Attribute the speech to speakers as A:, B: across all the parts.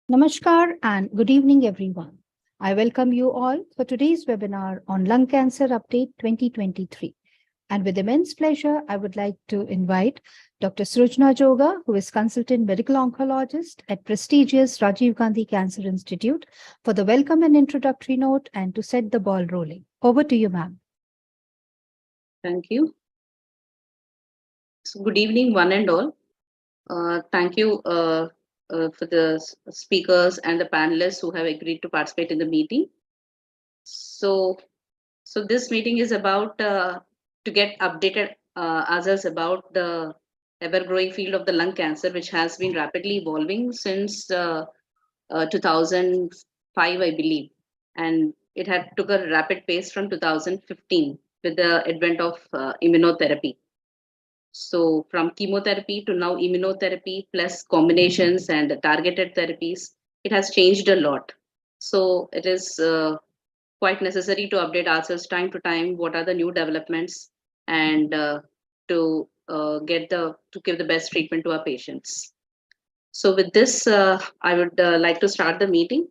A: Namaskar and good evening, everyone. I welcome you all for today's webinar on Lung Cancer Update 2023. And with immense pleasure, I would like to invite Dr. Srujna Joga, who is Consultant Medical Oncologist at prestigious Rajiv Gandhi Cancer Institute, for the welcome and introductory note and to set the ball rolling. Over to you, ma'am.
B: Thank you. So good evening, one and all. Thank you for the speakers and the panelists who have agreed to participate in the meeting. So this meeting is about to get updated others about the ever-growing field of the lung cancer, which has been rapidly evolving since 2005, I believe, and it had took a rapid pace from 2015 with the advent of immunotherapy. So from chemotherapy to now immunotherapy plus combinations and targeted therapies, it has changed a lot. So it is quite necessary to update ourselves time to time. What are the new developments and to give the best treatment to our patients. So with this, I would like to start the meeting.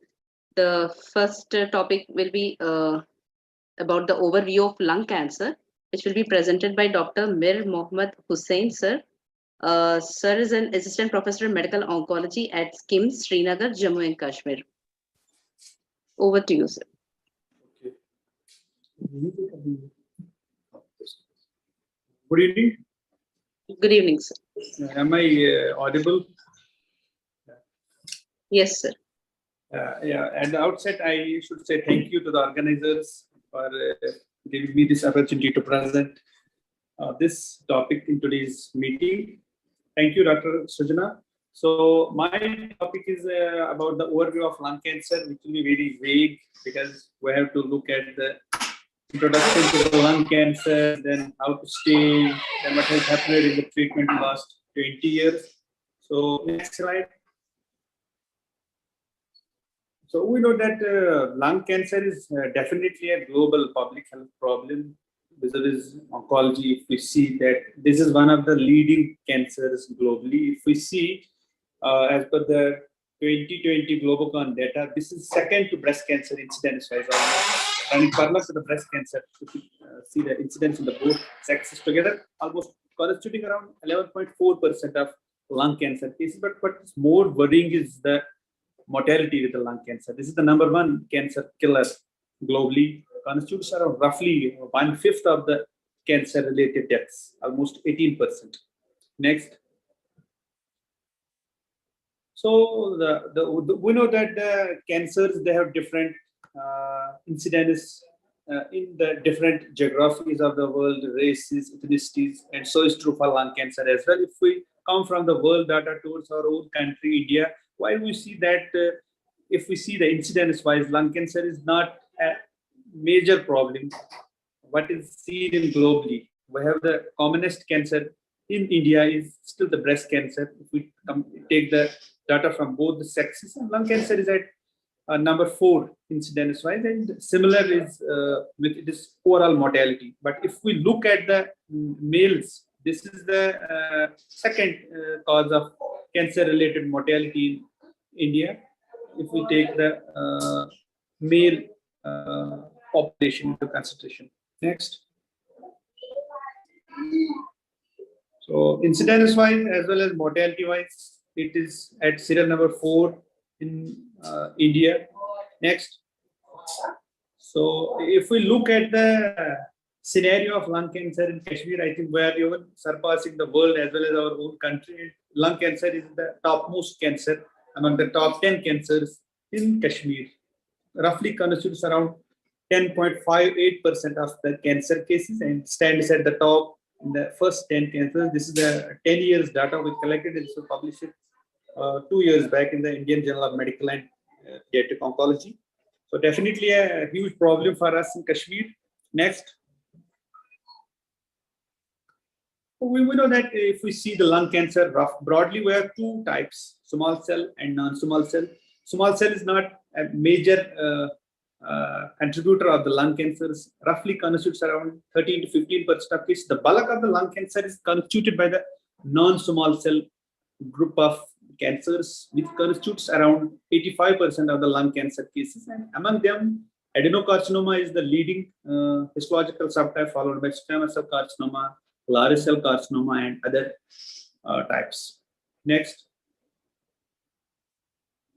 B: The first topic will be about the overview of lung cancer, which will be presented by Dr. Mir Mohammad Hussain, sir. Sir is an assistant professor in medical oncology at KIMS, Srinagar, Jammu and Kashmir. Over to you, sir.
C: Good evening.
B: Good evening, sir.
C: Am I audible?
B: Yes, sir.
C: Yeah, at the outset, I should say thank you to the organizers for giving me this opportunity to present this topic in today's meeting. Thank you, Dr. Srujna. So my topic is about the overview of lung cancer, which will be very vague because we have to look at the introduction to the lung cancer, then how to stay, then what has happened in the treatment in the last 20 years. So next slide. So we know that lung cancer is definitely a global public health problem. Vis-a-vis oncology, if we see that this is one of the leading cancers globally. If we see, as per the 2020 Globocon data, this is second to breast cancer incidence wise. And parallel to the breast cancer, if you see the incidence in the both sexes together, almost constituting around 11.4% of lung cancer cases. But what's more worrying is the mortality with the lung cancer. This is the number one cancer killer globally, constitutes around roughly 1/5 of the cancer-related deaths, almost 18%. Next. So we know that the cancers, they have different incidence in the different geographies of the world, races, ethnicities, and so is true for lung cancer as well. If we come from the world data towards our own country, India, while we see that if we see the incidence-wise, lung cancer is not a major problem. What is seen in globally, we have the commonest cancer in India is still the breast cancer. If we take the data from both the sexes, and lung cancer is at number 4 incidence-wise, and similar is with this overall mortality. But if we look at the males, this is the second cause of cancer-related mortality in India. If we take the male population into consideration. Next. So incidence-wise as well as mortality-wise, it is at serial number 4 in India. Next. So if we look at the scenario of lung cancer in Kashmir, I think we are even surpassing the world as well as our own country. Lung cancer is the topmost cancer among the top 10 cancers in Kashmir. Roughly constitutes around 10.58% of the cancer cases and stands at the top in the first 10 cancers. This is the 10 years data we collected and so published it 2 years back in the Indian Journal of Medical and Pediatric Oncology. So definitely a huge problem for us in Kashmir. Next. We know that if we see the lung cancer, broadly we have two types, small cell and non-small cell. Small cell is not a major contributor of the lung cancers, roughly constitutes around 13 to 15% of cases. The bulk of the lung cancer is constituted by the non-small cell group of cancers, which constitutes around 85% of the lung cancer cases. And among them, adenocarcinoma is the leading histological subtype, followed by squamous cell carcinoma, Large cell carcinoma, and other types. Next.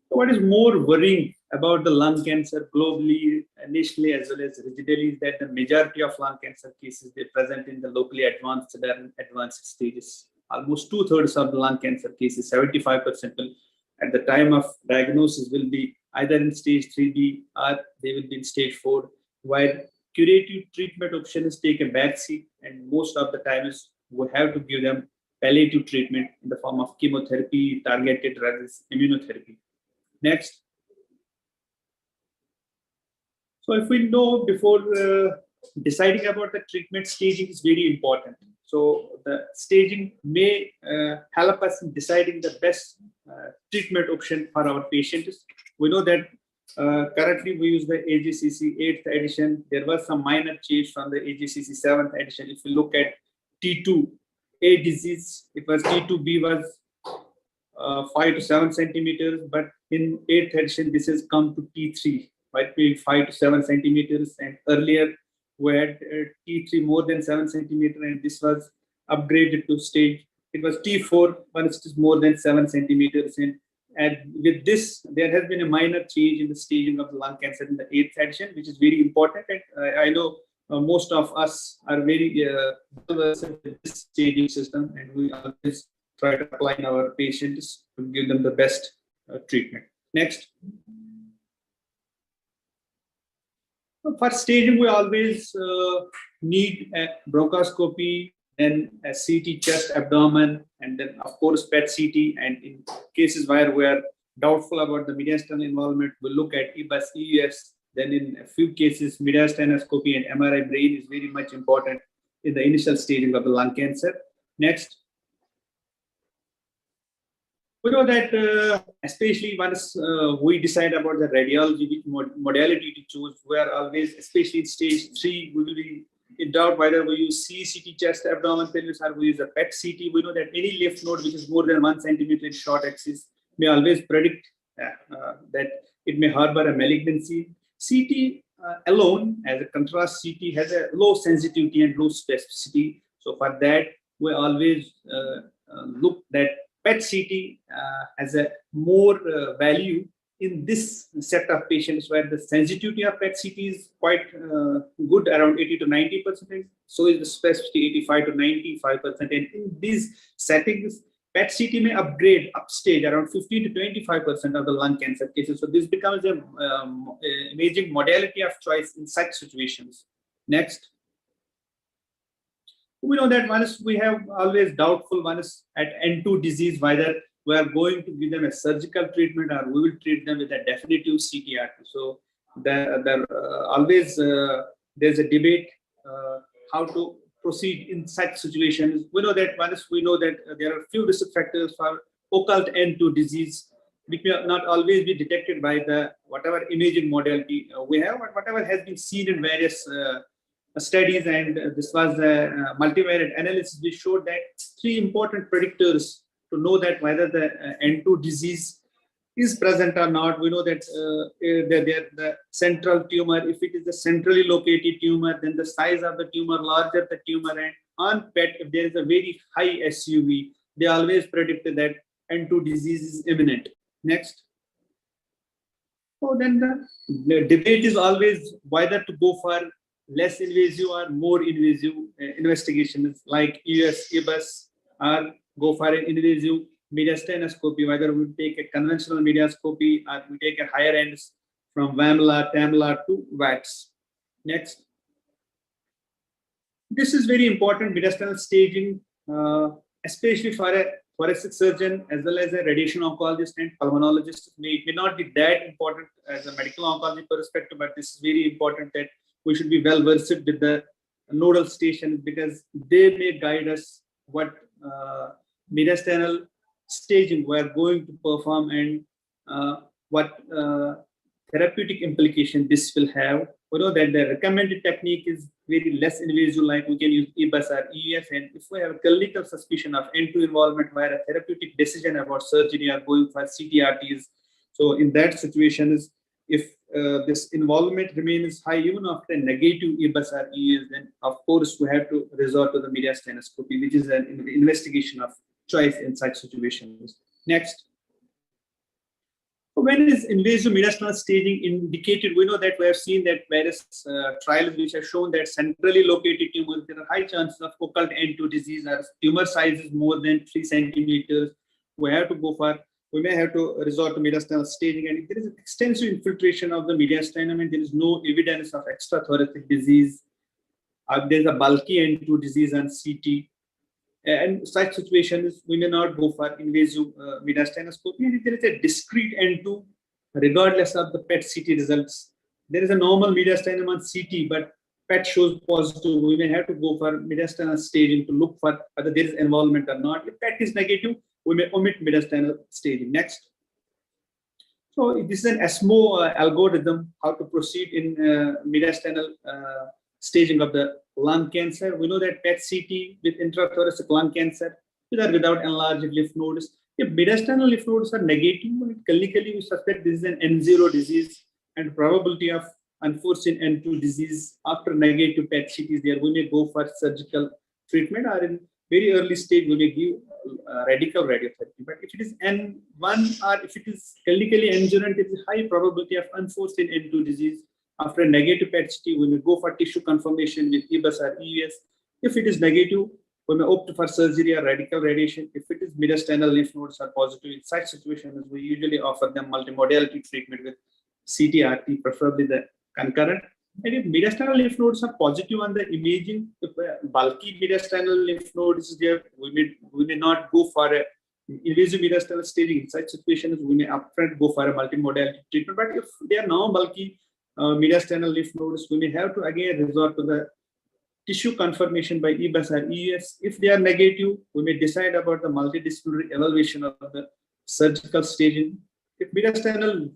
C: So what is more worrying about the lung cancer globally, nationally, as well as regionally, is that the majority of lung cancer cases, they present in the locally advanced and advanced stages. Almost 2/3 of the lung cancer cases, 75% will, at the time of diagnosis, will be either in stage 3B or they will be in stage 4, while curative treatment options take a backseat, and most of the times we have to give them palliative treatment in the form of chemotherapy, targeted drugs, immunotherapy. Next. So if we know before deciding about the treatment, staging is very important. So the staging may help us in deciding the best treatment option for our patients. We know that currently we use the AJCC 8th edition. There was some minor change from the AJCC 7th edition. If we look at T2A disease, it was T2B was 5 to 7 centimeters, but in 8th edition, this has come to T3, right, being 5 to 7 centimeters. And earlier, we had T3 more than 7 centimeters, and this was upgraded to stage. It was T4, but it is more than 7 centimeters. And with this, there has been a minor change in the staging of lung cancer in the 8th edition, which is very important. And I know most of us are very versed with this staging system, and we always try to apply in our patients to give them the best treatment. Next. For staging, we always need a bronchoscopy, then a CT chest, abdomen, and then of course PET CT. And in cases where we are doubtful about the mediastinal involvement, we look at EBUS, EUS. Then in a few cases, mediastinoscopy and MRI brain is very much important in the initial staging of the lung cancer. Next. We know that especially once we decide about the radiology, which modality to choose, we are always, especially in stage 3, we will be in doubt whether we use CT chest, abdomen, pelvis, or we use a PET CT. We know that any lymph node which is more than 1 centimeter in short axis may always predict that it may harbor a malignancy. CT alone, as a contrast, CT has a low sensitivity and low specificity. So for that, we always look that PET CT has a more value in this set of patients where the sensitivity of PET CT is quite good, around 80 to 90%. So is the specificity 85 to 95%. And in these settings, PET CT may upgrade upstage around 15 to 25% of the lung cancer cases. So this becomes a imaging modality of choice in such situations. Next. We know that once we have always doubtful once at N2 disease, whether we are going to give them a surgical treatment or we will treat them with a definitive CTRT. So always there's a debate how to proceed in such situations. We know that once we know that there are few risk factors for occult N2 disease, which may not always be detected by the whatever imaging modality we have, but whatever has been seen in various studies, and this was a multivariate analysis, which showed that 3 important predictors to know that whether the N2 disease is present or not. We know that the central tumor, if it is a centrally located tumor, then the size of the tumor, larger the tumor, and on PET, if there is a very high SUV, they always predict that N2 disease is imminent. Next. So then the debate is always whether to go for less invasive or more invasive investigations like EUS, EBUS, or go for an invasive mediastinoscopy, whether we take a conventional mediascopy or we take a higher ends from VAMLA, TAMLA to VATS. Next. This is very important, mediastinal staging, especially for a thoracic surgeon as well as a radiation oncologist and pulmonologist. It may not be that important as a medical oncology perspective, but this is very important that we should be well versed with the nodal stations because they may guide us what mediastinal staging we are going to perform and what therapeutic implication this will have. We know that the recommended technique is very less invasive, like we can use EBUS or EUS. And if we have a clinical suspicion of N2 involvement where a therapeutic decision about surgery or going for CTRTs, so in that situation is if this involvement remains high even after a negative EBUS or EUS, then of course we have to resort to the mediastinoscopy, which is an investigation of choice in such situations. Next. When is invasive mediastinal staging indicated? We know that we have seen that various trials which have shown that centrally located tumors, there are high chances of occult N2 disease or tumor sizes more than 3 centimeters. We may have to resort to mediastinal staging. And if there is extensive infiltration of the mediastinum and there is no evidence of extrathoracic disease, there is a bulky N2 disease on CT, and such situations, we may not go for invasive mediastinoscopy. And if there is a discrete N2, regardless of the PET CT results, there is a normal mediastinum on CT, but PET shows positive, we may have to go for mediastinal staging to look for whether there is involvement or not. If PET is negative, we may omit mediastinal staging. Next. So this is an ESMO algorithm, how to proceed in mediastinal staging of the lung cancer. We know that PET CT with intrathoracic lung cancer, with or without enlarged lymph nodes. If mediastinal lymph nodes are negative, clinically we suspect this is an N0 disease, and probability of unforeseen N2 disease after negative PET CT is there. We may go for surgical treatment, or in very early stage we may give radical radiotherapy. But if it is N1 or if it is clinically N0, there is a high probability of unforeseen N2 disease. After a negative PET CT, we may go for tissue confirmation with EBUS or EUS. If it is negative, we may opt for surgery or radical radiation. If it is mediastinal lymph nodes are positive, in such situations, we usually offer them multimodality treatment with CTRT, preferably the concurrent. And if mediastinal lymph nodes are positive on the imaging, if a bulky mediastinal lymph node is there, we may not go for a invasive mediastinal staging. In such situations, we may upfront go for a multimodality treatment. But if they are non-bulky mediastinal lymph nodes, we may have to again resort to the tissue confirmation by EBUS or EUS. If they are negative, we may decide about the multidisciplinary evaluation of the surgical staging. If mediastinal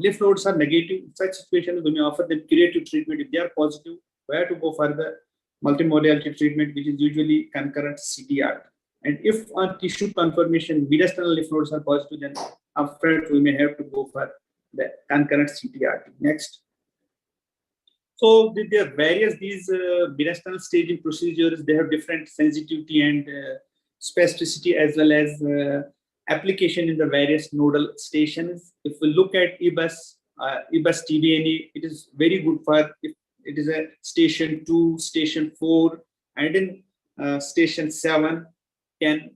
C: lymph nodes are negative, in such situations, we may offer them curative treatment. If they are positive, we have to go for the multimodality treatment, which is usually concurrent CTR. And if on tissue confirmation, mediastinal lymph nodes are positive, then upfront we may have to go for the concurrent CTRT. Next. So there are various these mediastinal staging procedures. They have different sensitivity and specificity as well as application in the various nodal stations. If we look at EBUS, EBUS TBNE, it is very good for if it is a station 2, station 4, and in station 7, 10,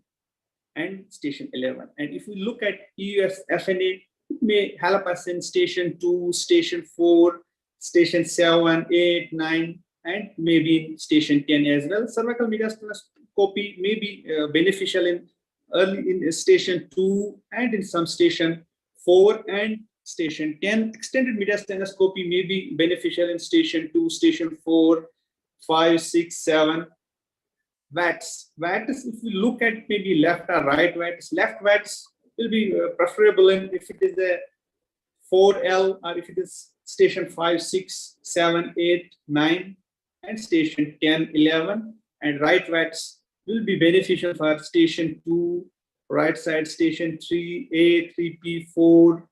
C: and station 11. And if we look at EUS FNA, it may help us in station 2, station 4, station 7, 8, 9, and maybe in station 10 as well. Cervical mediastinoscopy may be beneficial in early in station 2 and in some station 4 and station 10. Extended mediastinoscopy may be beneficial in station 2, station 4, 5, 6, 7. VATS. VATS, if we look at maybe left or right VATS, left VATS will be preferable in if it is a 4L or if it is station 5, 6, 7, 8, 9, and station 10, 11. And right VATS will be beneficial for station 2, right side, station 3A, 3P, 4,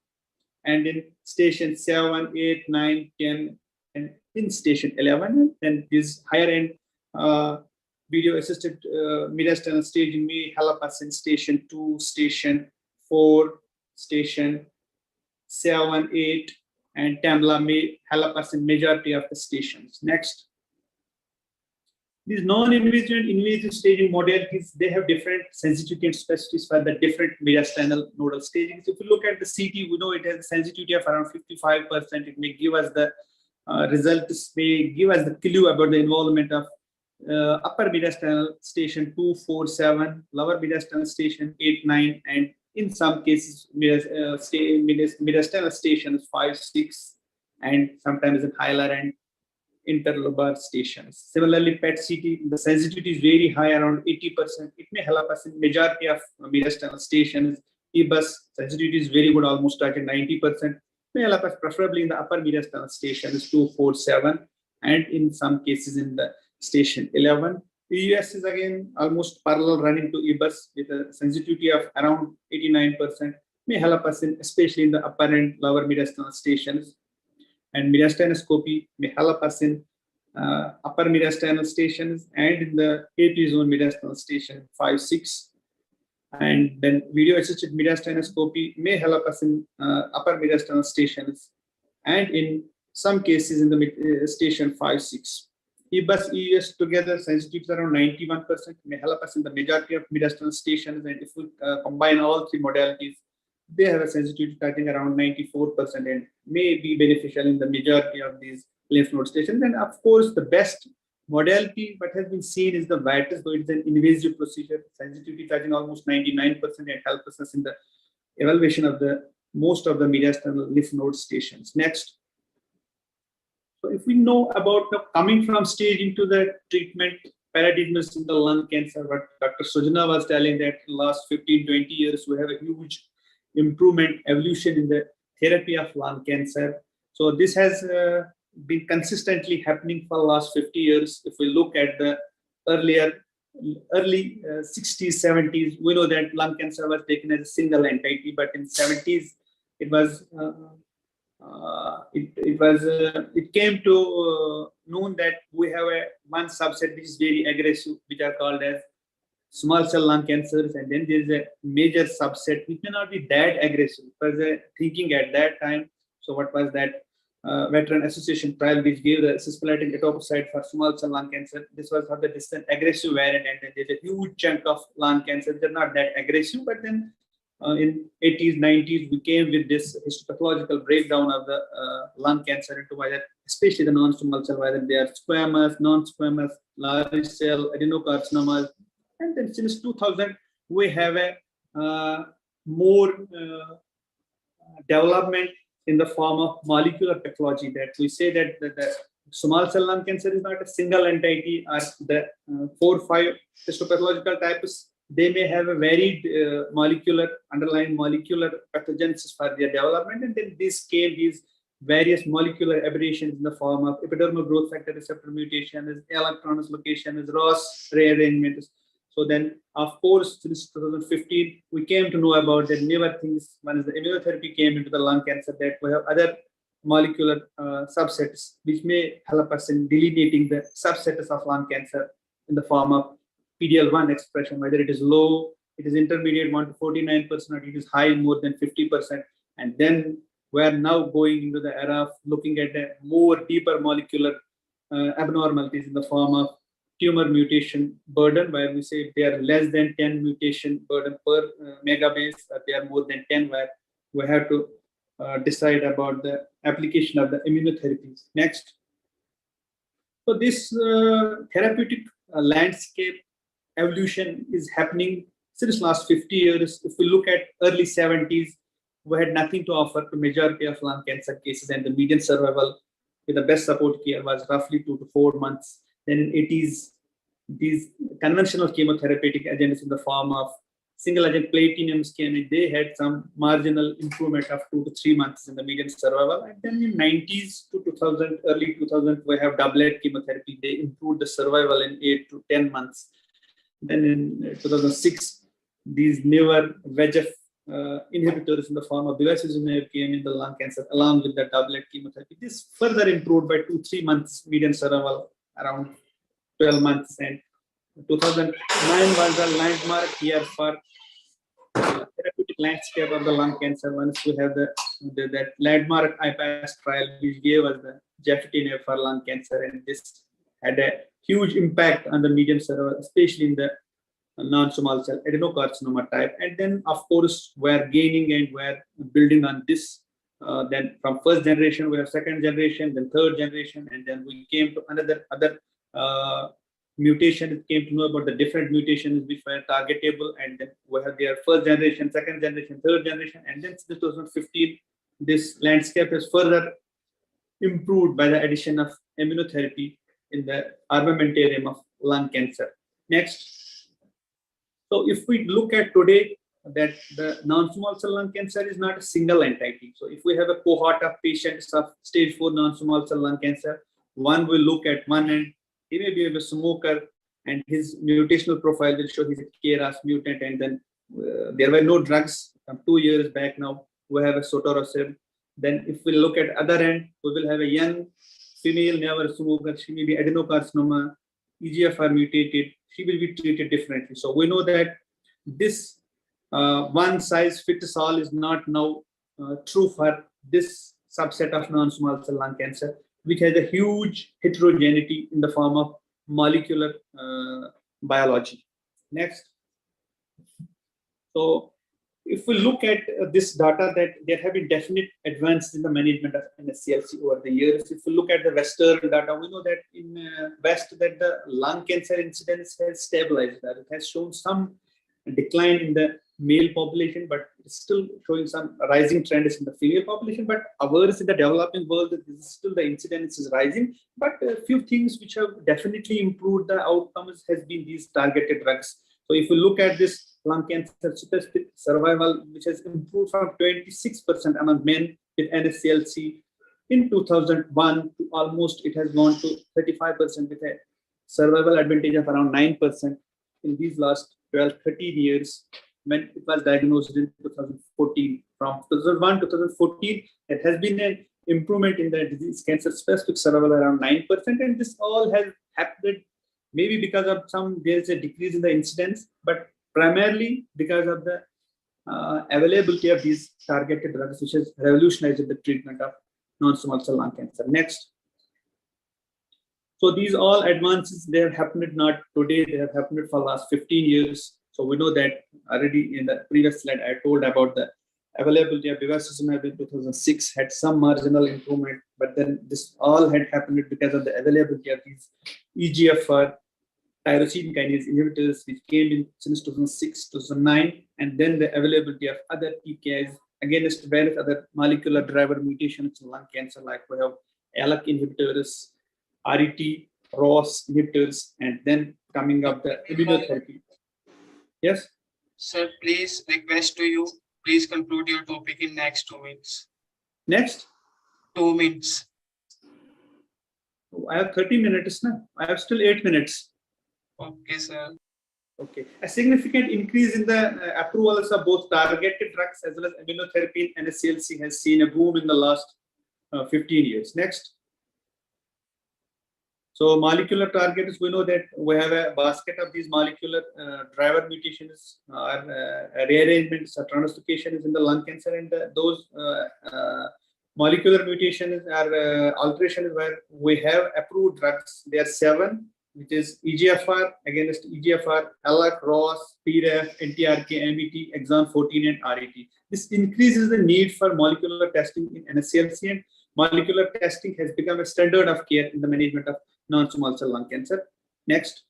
C: and in station 7, 8, 9, 10, and in station 11. And this higher end video assisted mediastinal staging may help us in station 2, station 4, station 7, 8, and TAMLA may help us in majority of the stations. Next. These non-invasive and invasive staging modalities, they have different sensitivity and specificities for the different mediastinal nodal stagings. If you look at the CT, we know it has a sensitivity of around 55%. It may give us the results, may give us the clue about the involvement of upper mediastinal station 2, 4, 7, lower mediastinal station 8, 9, and in some cases mediastinal stations 5, 6, and sometimes in higher end interlobar stations. Similarly, PET CT, the sensitivity is very high, around 80%. It may help us in majority of mediastinal stations. EBUS sensitivity is very good, almost at 90%. may help us preferably in the upper mediastinal stations 2, 4, 7, and in some cases in the station 11. EUS is again almost parallel running to EBUS with a sensitivity of around 89%, may help us in, especially in the upper and lower mediastinal stations. And mediastinoscopy may help us in upper mediastinal stations and in the AP zone mediastinal station 5, 6. And then video assisted mediastinoscopy may help us in upper mediastinal stations and in some cases in the station 5, 6. EBUS, EUS together, sensitivity around 91%, may help us in the majority of mediastinal stations. And if we combine all three modalities, they have a sensitivity touching around 94% and may be beneficial in the majority of these lymph node stations. And of course, the best modality what has been seen is the VITRIS, though it's an invasive procedure, sensitivity touching almost 99% and helps us in the evaluation of the most of the mediastinal lymph node stations. Next. So if we know about the coming from stage into the treatment paradigms in the lung cancer, what Dr. Sujana was telling that in the last 15, 20 years, we have a huge improvement, evolution in the therapy of lung cancer. So this has been consistently happening for the last 50 years. If we look at the early 60s, 70s, we know that lung cancer was taken as a single entity, but in 70s, it was it came to known that we have one subset which is very aggressive, which are called as small cell lung cancers, and then there is a major subset which may not be that aggressive. It was thinking at that time. So what was that veteran association trial which gave the cisplatin etoposide for small cell lung cancer? This was for the distant aggressive variant, and then there's a huge chunk of lung cancer. They're not that aggressive, but then in 80s, 90s, we came with this histopathological breakdown of the lung cancer into whether, especially the non-small cell, whether they are squamous, non-squamous, large cell, adenocarcinomas. And then since 2000, we have a more development in the form of molecular pathology, that we say that the small cell lung cancer is not a single entity, or the 4 or 5 histopathological types. They may have a varied underlying molecular pathogenesis for their development, and then these various molecular aberrations in the form of epidermal growth factor receptor mutation, electron dislocation, ROS rearrangement. So then, of course, since 2015, we came to know about that newer things. One is the immunotherapy came into the lung cancer, that we have other molecular subsets which may help us in delineating the subsets of lung cancer in the form of PD-L1 expression, whether it is low, it is intermediate 1 to 49%, or it is high more than 50%. And then we are now going into the era of looking at a more deeper molecular abnormalities in the form of tumor mutation burden, where we say they are less than 10 mutation burden per megabase, or they are more than 10, where we have to decide about the application of the immunotherapies. Next. So this therapeutic landscape evolution is happening since last 50 years. If we look at early 70s, we had nothing to offer to majority of lung cancer cases, and the median survival with the best support care was roughly 2 to 4 months. Then in 80s, these conventional chemotherapeutic agents in the form of single agent platinums came in. They had some marginal improvement of 2 to 3 months in the median survival. And then in 90s to 2000, early 2000, we have doublet chemotherapy. They improved the survival in 8 to 10 months. Then in 2006, these newer VEGF inhibitors in the form of bevacizumab came in the lung cancer along with the doublet chemotherapy. This further improved by 2-3 months median survival, around 12 months. And 2009 was the landmark year for therapeutic landscape of the lung cancer. Once we have that landmark IPAS trial, which gave us the gefitinib for lung cancer, and this had a huge impact on the median survival, especially in the non-small cell adenocarcinoma type. And then, of course, we're gaining and we're building on this. Then from first generation, we have second generation, then third generation, and then we came to other mutation. Came to know about the different mutations which were targetable, and then we have their first generation, second generation, third generation, and then since 2015, this landscape has further improved by the addition of immunotherapy in the armamentarium of lung cancer. Next. So if we look at today, that the non-small cell lung cancer is not a single entity. So if we have a cohort of patients of stage 4 non-small cell lung cancer, one will look at one end, he may be a smoker, and his mutational profile will show he's a KRAS mutant, and then there were no drugs from 2 years back now. We have a sotorasib. Then if we look at other end, we will have a young female, never smoker. She may be adenocarcinoma, EGFR mutated. She will be treated differently. So we know that this one size fits all is not now true for this subset of non-small cell lung cancer, which has a huge heterogeneity in the form of molecular biology. Next. So if we look at this data, that there have been definite advances in the management of NSCLC over the years. If we look at the Western data, we know that in West that the lung cancer incidence has stabilized. That it has shown some decline in the male population, but it's still showing some rising trends in the female population. But ours in the developing world, this is still the incidence is rising. But a few things which have definitely improved the outcomes has been these targeted drugs. So if you look at this lung cancer specific survival, which has improved from 26% among men with NSCLC in 2001 to almost it has gone to 35% with a survival advantage of around 9% in these last 12, 13 years when it was diagnosed in 2014. From 2001 to 2014, there has been an improvement in the disease cancer specific survival around 9%, and this all has happened maybe because of there's a decrease in the incidence, but primarily because of the availability of these targeted drugs, which has revolutionized the treatment of non-small cell lung cancer. Next. So these all advances, they have happened not today, they have happened for the last 15 years. So we know that already in the previous slide, I told about the availability of bevacizumab in 2006 had some marginal improvement, but then this all had happened because of the availability of these EGFR tyrosine kinase inhibitors, which came in since 2006, 2009, and then the availability of other TKIs against various other molecular driver mutations in lung cancer, like we have ALK inhibitors, RET, ROS inhibitors, and then coming up the immunotherapy. Yes?
D: Sir, please request to you, please conclude your topic in next 2 minutes.
C: Next?
D: 2 minutes.
C: I have 30 minutes now. I have still 8 minutes.
D: Okay, sir.
C: Okay. A significant increase in the approvals of both targeted drugs as well as immunotherapy and NSCLC has seen a boom in the last 15 years. Next. So molecular targets, we know that we have a basket of these molecular driver mutations or rearrangements or translocations in the lung cancer, and those molecular mutations are alterations where we have approved drugs. There are 7, which is EGFR against EGFR, ALK, ROS, PRAF, NTRK, MET, exon 14, and RET. This increases the need for molecular testing in NSCLC, and molecular testing has become a standard of care in the management of non-small cell lung cancer. Next.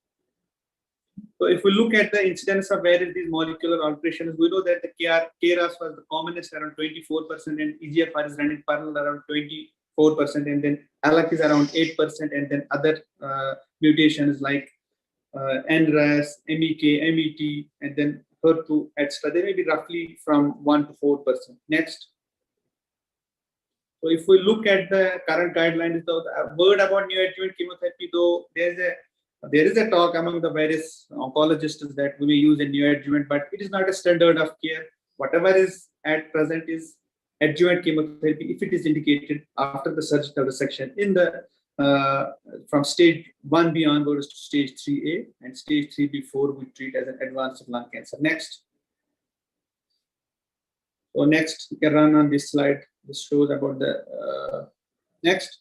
C: So if we look at the incidence of various these molecular alterations, we know that the KRAS was the commonest around 24%, and EGFR is running parallel around 24%, and then ALK is around 8%, and then other mutations like NRAS, MEK, MET, and then HER2, etc. They may be roughly from 1 to 4%. Next. So if we look at the current guidelines, the word about neoadjuvant chemotherapy, though there is a talk among the various oncologists that we may use a neoadjuvant, but it is not a standard of care. Whatever is at present is adjuvant chemotherapy if it is indicated after the surgical resection in the from stage 1B onwards to stage 3A, and stage 3B4 we treat as an advanced lung cancer. Next. So next, you can run on this slide. This shows about the next.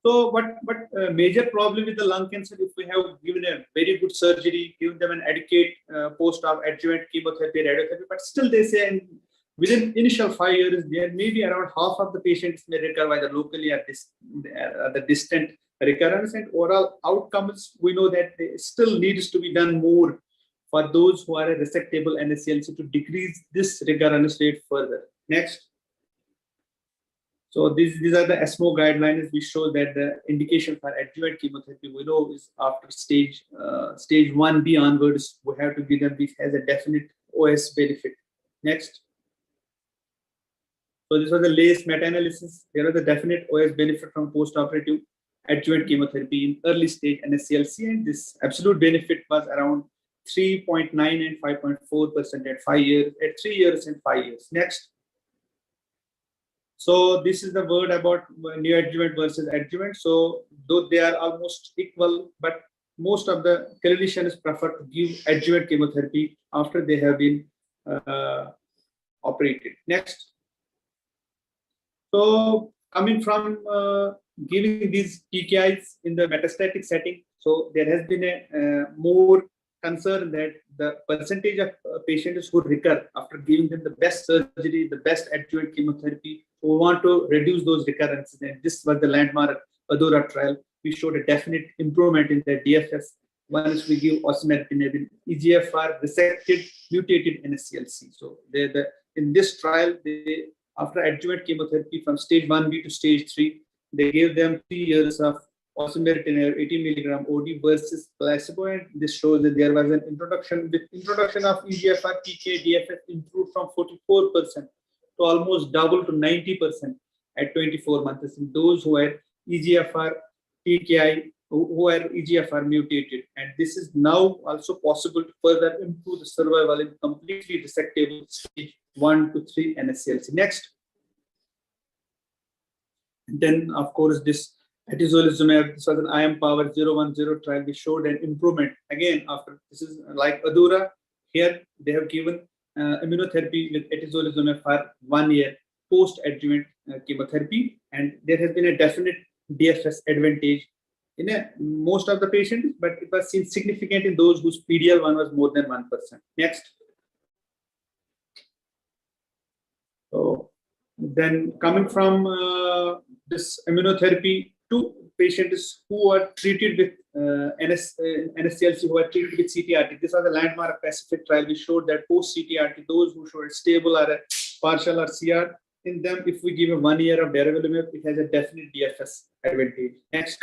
C: So what major problem with the lung cancer, if we have given a very good surgery, given them an adequate post-op adjuvant chemotherapy, radiotherapy, but still they say within initial 5 years, there may be around half of the patients may recover either locally or the distant recurrence, and overall outcomes, we know that there still needs to be done more for those who are a resectable NSCLC to decrease this recurrence rate further. Next. So these are the ESMO guidelines. We show that the indication for adjuvant chemotherapy we know is after stage 1B onwards, we have to give them this as a definite OS benefit. Next. So this was the latest meta-analysis. There was a definite OS benefit from post-operative adjuvant chemotherapy in early stage NSCLC, and this absolute benefit was around 3.9 and 5.4% at 5 years, at 3 years and 5 years. Next. So this is the word about neoadjuvant versus adjuvant. So though they are almost equal, but most of the clinicians prefer to give adjuvant chemotherapy after they have been operated. Next. So coming from giving these TKIs in the metastatic setting, so there has been a more concern that the percentage of patients who recur after giving them the best surgery, the best adjuvant chemotherapy, we want to reduce those recurrences. And this was the landmark ADAURA trial. We showed a definite improvement in the DFS once we give osimertinib in EGFR resected mutated NSCLC. So in this trial, after adjuvant chemotherapy from stage 1B to stage 3, they gave them 3 years of osimertinib 80 milligram OD versus placebo, and this shows that there was an introduction. With introduction of EGFR TK, DFS improved from 44% to almost double to 90% at 24 months in those who had EGFR TKI, who are EGFR mutated, and this is now also possible to further improve the survival in completely resectable stage 1 to 3 NSCLC. Next. And then, of course, this atezolizumab, this was an IMpower 010 trial. We showed an improvement again after this is like ADAURA. Here they have given immunotherapy with atezolizumab for 1 year post-adjuvant chemotherapy, and there has been a definite DFS advantage in most of the patients, but it was seen significant in those whose PD-L1 was more than 1%. Next. So then coming from this immunotherapy to patients who are treated with NSCLC, who are treated with CTRT. This was a landmark Pacific trial. We showed that post CTRT, those who showed stable or a partial or CR, in them, if we give a 1 year of durvalumab, it has a definite DFS advantage. Next.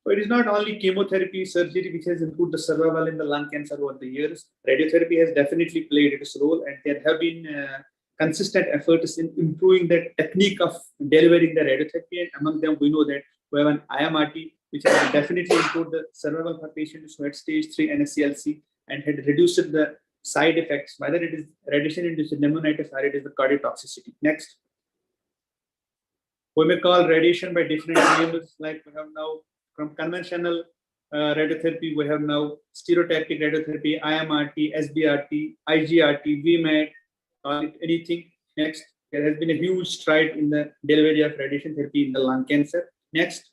C: So it is not only chemotherapy, surgery which has improved the survival in the lung cancer over the years. Radiotherapy has definitely played its role, and there have been consistent efforts in improving the technique of delivering the radiotherapy. And among them, we know that we have an IMRT, which has definitely improved the survival for patients who had stage 3 NSCLC and had reduced the side effects, whether it is radiation-induced pneumonitis or it is the cardiotoxicity. Next. We may call radiation by different names, like we have now from conventional radiotherapy, we have now stereotactic radiotherapy, IMRT, SBRT, IGRT, VMAT, call it anything. Next, there has been a huge stride in the delivery of radiation therapy in the lung cancer. Next.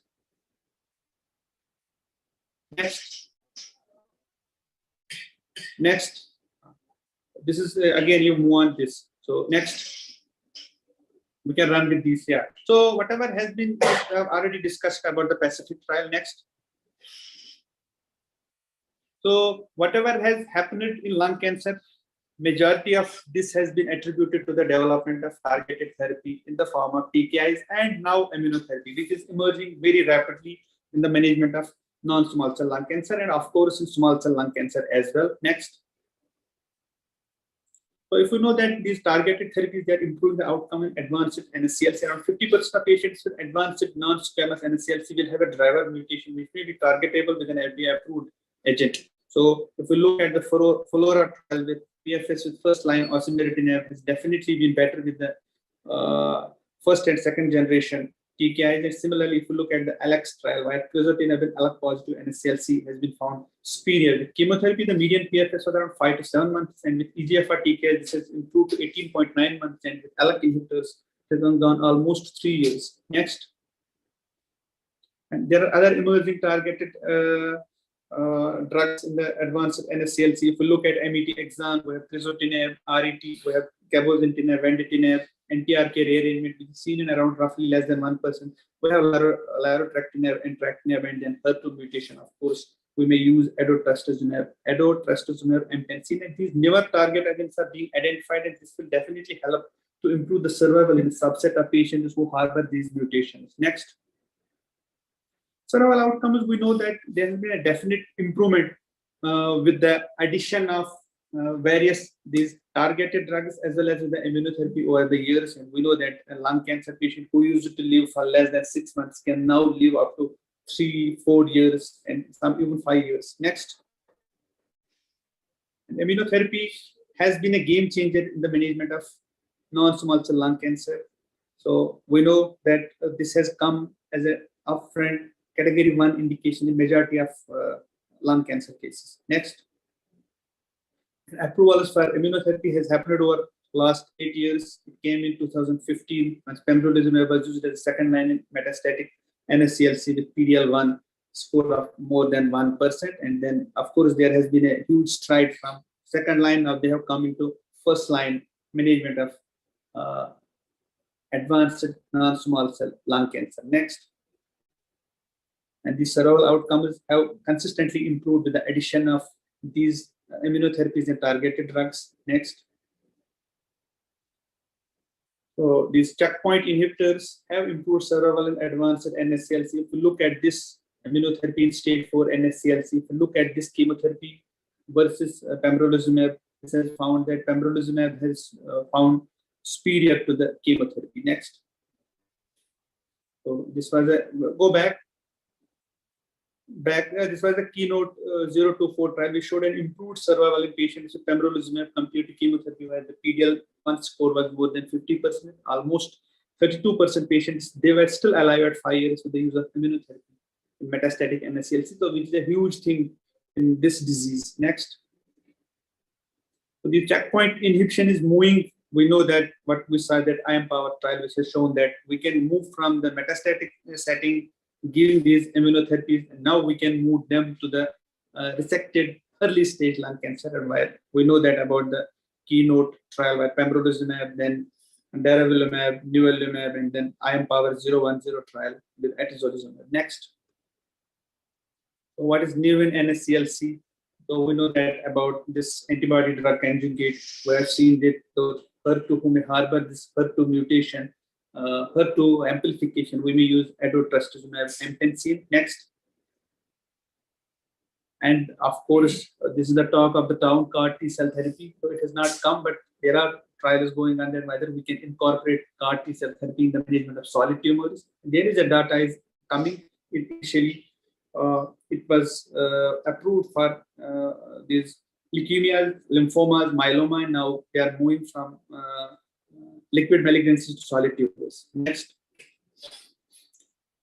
C: Next. Next. This is again, you move on this. So next. We can run with these here. So whatever has been already discussed about the Pacific trial. Next. So whatever has happened in lung cancer, majority of this has been attributed to the development of targeted therapy in the form of TKIs and now immunotherapy, which is emerging very rapidly in the management of non-small cell lung cancer and of course in small cell lung cancer as well. Next. So if we know that these targeted therapies that improve the outcome in advanced NSCLC, around 50% of patients with advanced non-squamous NSCLC will have a driver mutation which may be targetable with an FDA-approved agent. So if we look at the FLAURA trial with PFS with first-line osimertinib, has definitely been better with the first and second generation TKIs. And similarly, if you look at the ALEX trial, where crizotinib in ALK positive NSCLC has been found superior. With chemotherapy, the median PFS was around 5 to 7 months, and with EGFR TKI, this has improved to 18.9 months, and with ALK inhibitors, it has gone almost 3 years. Next. And there are other emerging targeted drugs in the advanced NSCLC. If you look at MET exon, we have crizotinib, RET, we have cabozantinib, vandetanib, NTRK rearrangement, which is seen in around roughly less than 1%. We have larotrectinib, entrectinib, and then HER2 mutation. Of course, we may use edotrastuzumab, and tencin. These newer target agents are being identified, and this will definitely help to improve the survival in a subset of patients who harbor these mutations. Next. Survival outcomes, we know that there has been a definite improvement with the addition of various these targeted drugs as well as with the immunotherapy over the years. And we know that a lung cancer patient who used to live for less than 6 months can now live up to 3-4 years and some even 5 years. Next. And immunotherapy has been a game changer in the management of non-small cell lung cancer. So we know that this has come as a upfront category 1 indication in majority of lung cancer cases. Next. Approvals for immunotherapy has happened over last 8 years. It came in 2015 when pembrolizumab was used as a second line in metastatic NSCLC with PD-L1 score of more than 1%. And then, of course, there has been a huge stride from second line. Now they have come into first line management of advanced non-small cell lung cancer. Next. And these survival outcomes have consistently improved with the addition of these immunotherapies and targeted drugs. Next. So these checkpoint inhibitors have improved survival in advanced NSCLC. If you look at this immunotherapy in stage 4 NSCLC, if you look at this chemotherapy versus pembrolizumab, this has found that pembrolizumab has found superior to the chemotherapy. Next. So this was a go back. This was the keynote 024 trial. We showed an improved survival in patients with pembrolizumab compared to chemotherapy, where the PD-L1 score was more than 50%. Almost 32% patients, they were still alive at 5 years with the use of immunotherapy in metastatic NSCLC, so which is a huge thing in this disease. Next. So the checkpoint inhibition is moving. We know that what we saw that IMpower trial, which has shown that we can move from the metastatic setting giving these immunotherapies, and now we can move them to the resected early stage lung cancer. And where we know that about the keynote trial where pembrolizumab, then durvalumab, nivolumab, and then IMpower 010 trial with atezolizumab. Next. So what is new in NSCLC? So we know that about this antibody drug conjugate. We have seen that those HER2 who may harbor this HER2 mutation, HER2 amplification, we may use adotrastuzumab emtansine. Next. And of course, this is the talk of the town, CAR T cell therapy. So it has not come, but there are trials going on there whether we can incorporate CAR T cell therapy in the management of solid tumors. There is a data is coming. Initially, it was approved for these leukemias, lymphomas, myeloma, and now they are moving from liquid malignancies to solid tumors. Next.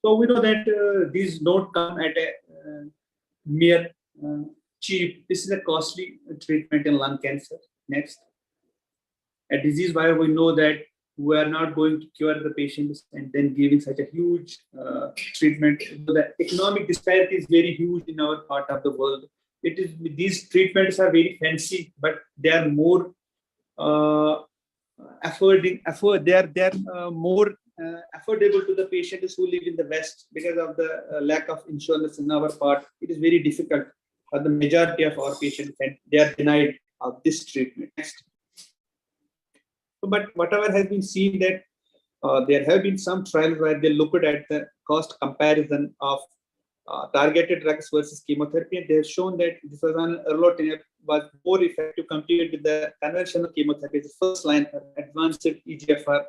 C: So we know that these don't come at a mere cheap. This is a costly treatment in lung cancer. Next. A disease where we know that we are not going to cure the patients and then giving such a huge treatment. So the economic disparity is very huge in our part of the world. It is these treatments are very fancy, but they are more more affordable to the patients who live in the West because of the lack of insurance in our part. It is very difficult for the majority of our patients, and they are denied of this treatment. Next. But whatever has been seen that there have been some trials where they looked at the cost comparison of targeted drugs versus chemotherapy, and they have shown that this was on erlotinib was more effective compared with the conventional chemotherapy, the first line for advanced EGFR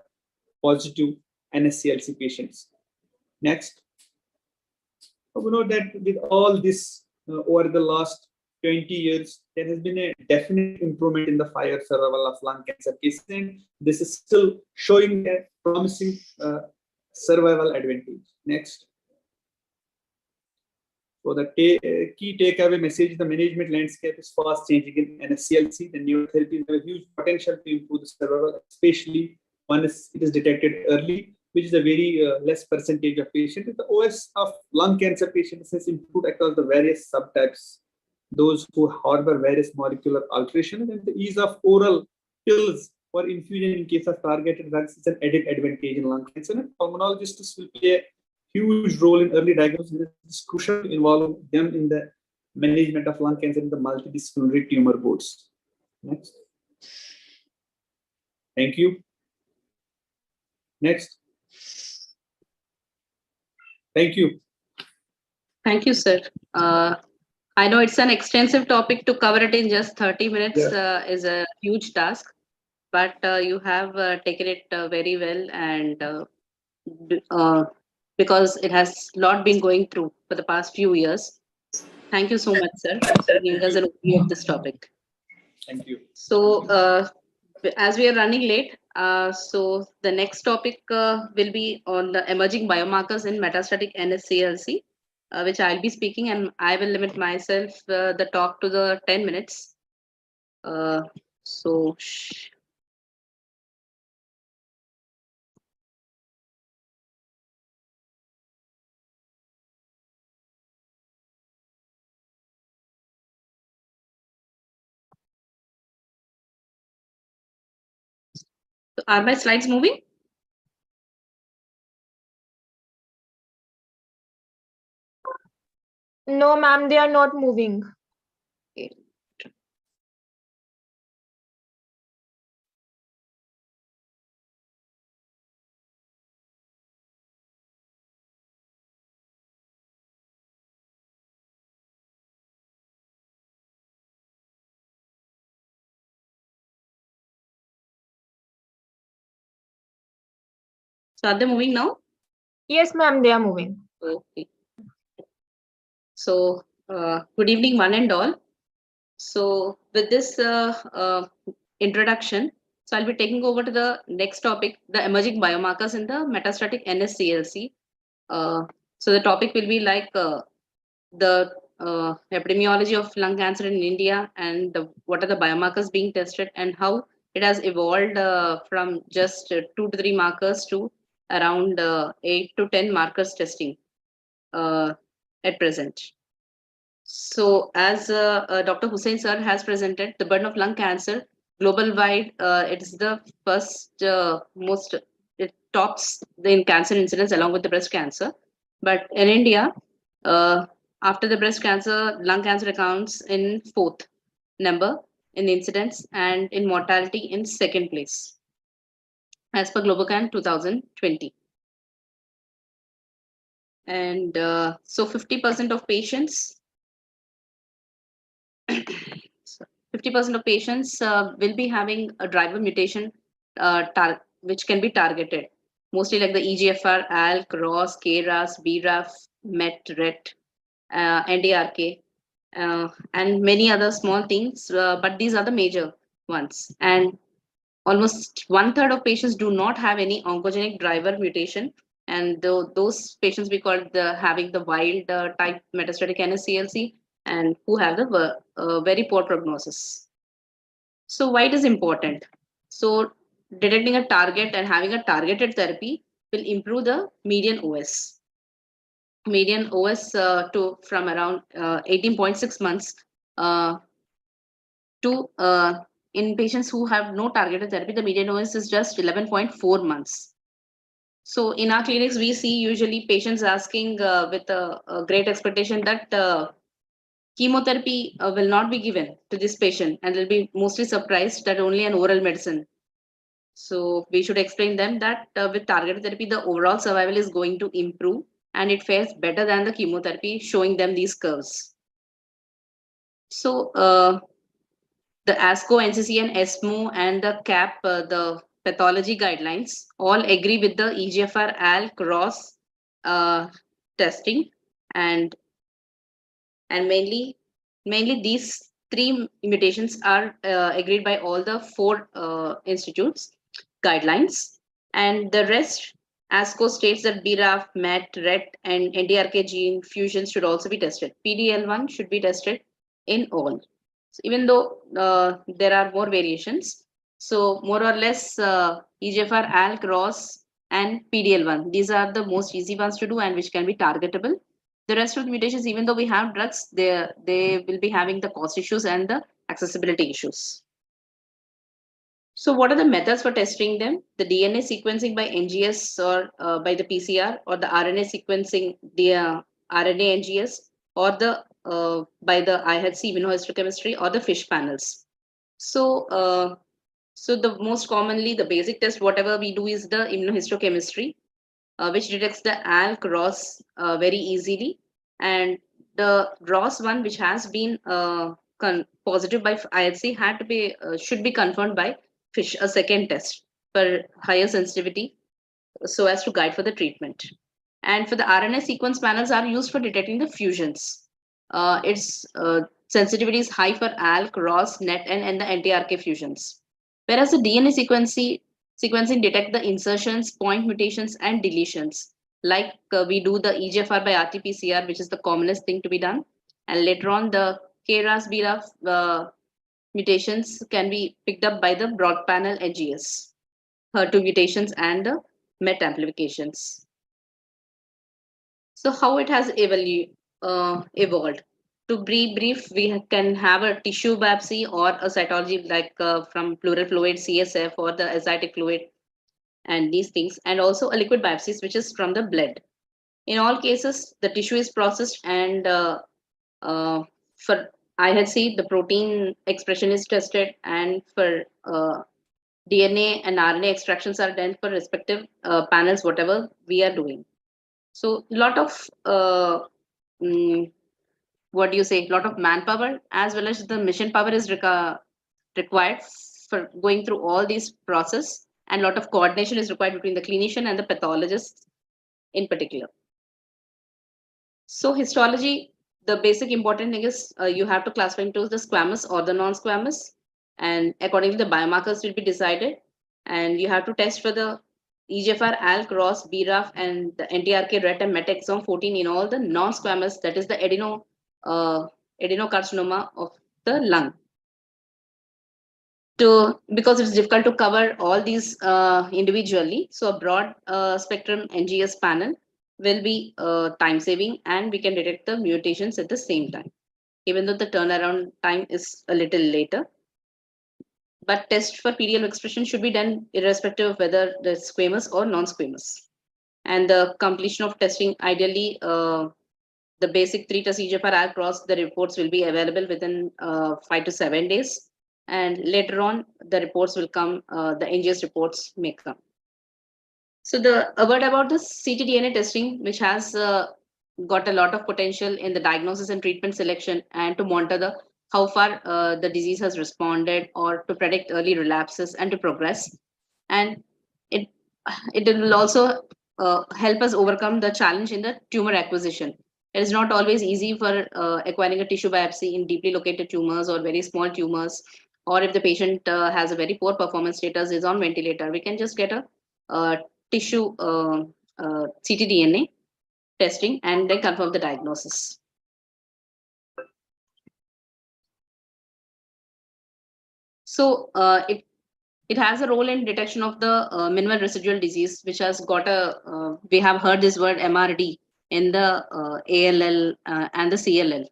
C: positive NSCLC patients. Next. So we know that with all this over the last 20 years, there has been a definite improvement in the 5-year survival of lung cancer cases, and this is still showing a promising survival advantage. Next. So the key takeaway message: the management landscape is fast changing in NSCLC. The new therapies have a huge potential to improve the survival, especially once it is detected early, which is a very less percentage of patients. The OS of lung cancer patients has improved across the various subtypes, those who harbor various molecular alterations, and the ease of oral pills for infusion in case of targeted drugs is an added advantage in lung cancer. And pulmonologists will play a huge role in early diagnosis. It is crucial to involve them in the management of lung cancer in the multidisciplinary tumor boards. Next. Thank you. Next. Thank you.
B: Thank you, sir. I know it's an extensive topic. To cover it in just 30 minutes is a huge task, but you have taken it very well, and because it has not been going through for the past few years. Thank you so much, sir, for giving us an overview of this topic.
C: Thank you.
B: So, as we are running late, so the next topic will be on the emerging biomarkers in metastatic NSCLC, which I'll be speaking, and I will limit myself the talk to the 10 minutes. So, are my slides moving?
E: No, ma'am, they are not moving.
B: Okay. So, are they moving now?
E: Yes, ma'am, they are moving.
B: Okay. So, good evening, one and all. So, with this introduction, so I'll be taking over to the next topic, the emerging biomarkers in the metastatic NSCLC. So, the topic will be like the epidemiology of lung cancer in India, and what are the biomarkers being tested, and how it has evolved from just 2 to 3 markers to around 8 to 10 markers testing at present. So, as Dr. Hussain sir has presented, the burden of lung cancer global wide, it is the first most, it tops the cancer incidence along with the breast cancer. But in India, after the breast cancer, lung cancer accounts in 4th number in incidence and in mortality in 2nd place, as per Globocan 2020. And so 50% of patients 50% of patients will be having a driver mutation which can be targeted, mostly like the EGFR, ALK, ROS, KRAS, BRAF, MET, RET, NDRK, and many other small things, but these are the major ones. And almost 1/3 of patients do not have any oncogenic driver mutation, and those patients we call having the wild type metastatic NSCLC, and who have the very poor prognosis. So why it is important? So detecting a target and having a targeted therapy will improve the median OS. Median OS from around 18.6 months to in patients who have no targeted therapy, the median OS is just 11.4 months. So in our clinics, we see usually patients asking with a great expectation that chemotherapy will not be given to this patient, and they'll be mostly surprised that only an oral medicine. So we should explain them that with targeted therapy, the overall survival is going to improve, and it fares better than the chemotherapy, showing them these curves. So the ASCO, NCCN, ESMO, and the CAP, the pathology guidelines, all agree with the EGFR, ALK, ROS testing, and mainly these 3 mutations are agreed by all the 4 institutes guidelines, and the rest, ASCO states that BRAF, MET, RET, and NDRK gene fusions should also be tested. PDL1 should be tested in all. So even though there are more variations, so more or less EGFR, ALK, ROS, and PDL1, these are the most easy ones to do and which can be targetable. The rest of the mutations, even though we have drugs, they will be having the cost issues and the accessibility issues. So what are the methods for testing them? The DNA sequencing by NGS or by the PCR, or the RNA sequencing, the RNA NGS, or the by the IHC immunohistochemistry, or the FISH panels. So So the most commonly, the basic test, whatever we do is the immunohistochemistry, which detects the ALK, ROS very easily. And the ROS one, which has been positive by IHC, had to be should be confirmed by FISH, a second test for higher sensitivity, so as to guide for the treatment. And for the RNA sequence panels are used for detecting the fusions. Its sensitivity is high for ALK, ROS, NET-N, and the NTRK fusions. Whereas the DNA sequencing detect the insertions, point mutations, and deletions. Like we do the EGFR by RT-PCR, which is the commonest thing to be done. And later on, the KRAS, BRAF mutations can be picked up by the broad panel NGS, HER2 mutations, and the MET amplifications. So how it has evolved. To be brief, we can have a tissue biopsy or a cytology like from pleural fluid, CSF, or the ascitic fluid, and these things, and also a liquid biopsies, which is from the blood. In all cases, the tissue is processed, and for IHC, the protein expression is tested, and for DNA and RNA extractions are done for respective panels, whatever we are doing. So a lot of what do you say, a lot of manpower as well as the mission power is required for going through all these process, and a lot of coordination is required between the clinician and the pathologist in particular. So histology, the basic important thing is you have to classify into the squamous or the non-squamous, and accordingly the biomarkers will be decided, and you have to test for the EGFR, ALK, ROS, BRAF, and the NTRK, RET, and MET exon 14 in all the non-squamous, that is the adenocarcinoma of the lung. Because it's difficult to cover all these individually, so a broad spectrum NGS panel will be time saving, and we can detect the mutations at the same time, even though the turnaround time is a little later. But test for PDL expression should be done irrespective of whether the squamous or non-squamous. And the completion of testing, ideally, the basic 3 test EGFR, ALK, ROS, the reports will be available within 5 to 7 days. And later on, the reports will come, the NGS reports may come. So a word about the ctDNA testing, which has got a lot of potential in the diagnosis and treatment selection, and to monitor how far the disease has responded, or to predict early relapses and to progress. And it will also help us overcome the challenge in the tumor acquisition. It is not always easy for acquiring a tissue biopsy in deeply located tumors or very small tumors, or if the patient has a very poor performance status, is on ventilator, we can just get a tissue ctDNA testing and then confirm the diagnosis. So it has a role in detection of the minimal residual disease, which has got we have heard this word MRD in the ALL and the CLL,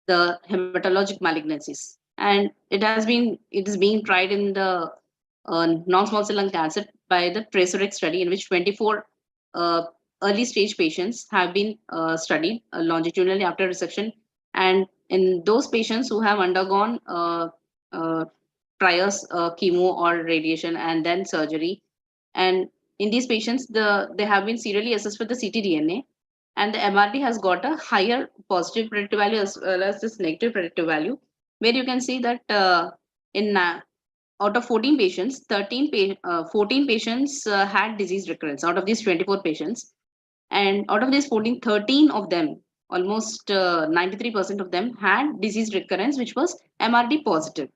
B: the hematologic malignancies. And it is being tried in the non-small cell lung cancer by the TRACERx study, in which 24 early stage patients have been studied longitudinally after resection. And in those patients who have undergone prior chemo or radiation and then surgery, and in these patients, they have been serially assessed for the ctDNA, and the MRD has got a higher positive predictive value as well as this negative predictive value, where you can see that out of 14 patients, 14 patients had disease recurrence out of these 24 patients. And out of these 14, 13 of them, almost 93% of them, had disease recurrence, which was MRD positive.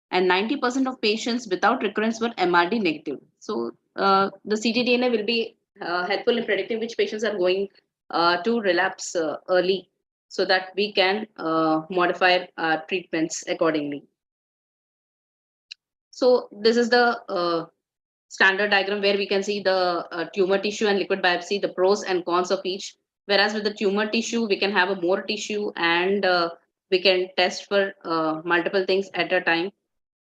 B: And 90% of patients without recurrence were MRD negative. So the ctDNA will be helpful in predicting which patients are going to relapse early, so that we can modify treatments accordingly. So this is the standard diagram where we can see the tumor tissue and liquid biopsy, the pros and cons of each. Whereas with the tumor tissue, we can have a more tissue, and we can test for multiple things at a time.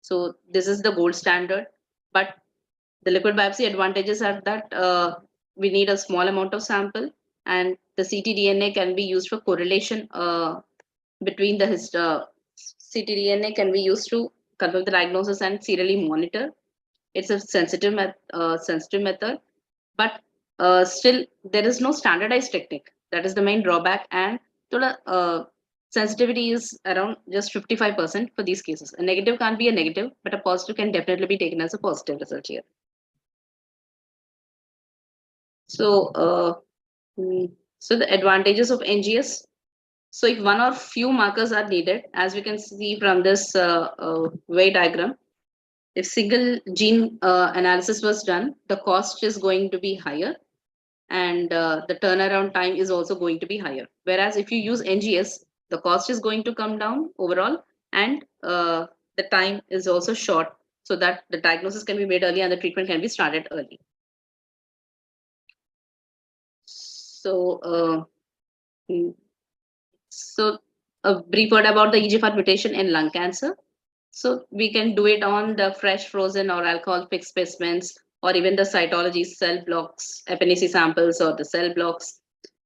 B: So this is the gold standard. But the liquid biopsy advantages are that we need a small amount of sample, and the ctDNA can be used for correlation between the ctDNA can be used to confirm the diagnosis and serially monitor. It's a sensitive method, but still there is no standardized technique. That is the main drawback, and the sensitivity is around just 55% for these cases. A negative can't be a negative, but a positive can definitely be taken as a positive result here. So, so the advantages of NGS. So if one or few markers are needed, as we can see from this way diagram, if single gene analysis was done, the cost is going to be higher, and the turnaround time is also going to be higher. Whereas if you use NGS, the cost is going to come down overall, and the time is also short, so that the diagnosis can be made early and the treatment can be started early. So, so a brief word about the EGFR mutation in lung cancer. So we can do it on the fresh, frozen, or alcohol fixed specimens, or even the cytology cell blocks, FNAC samples, or the cell blocks.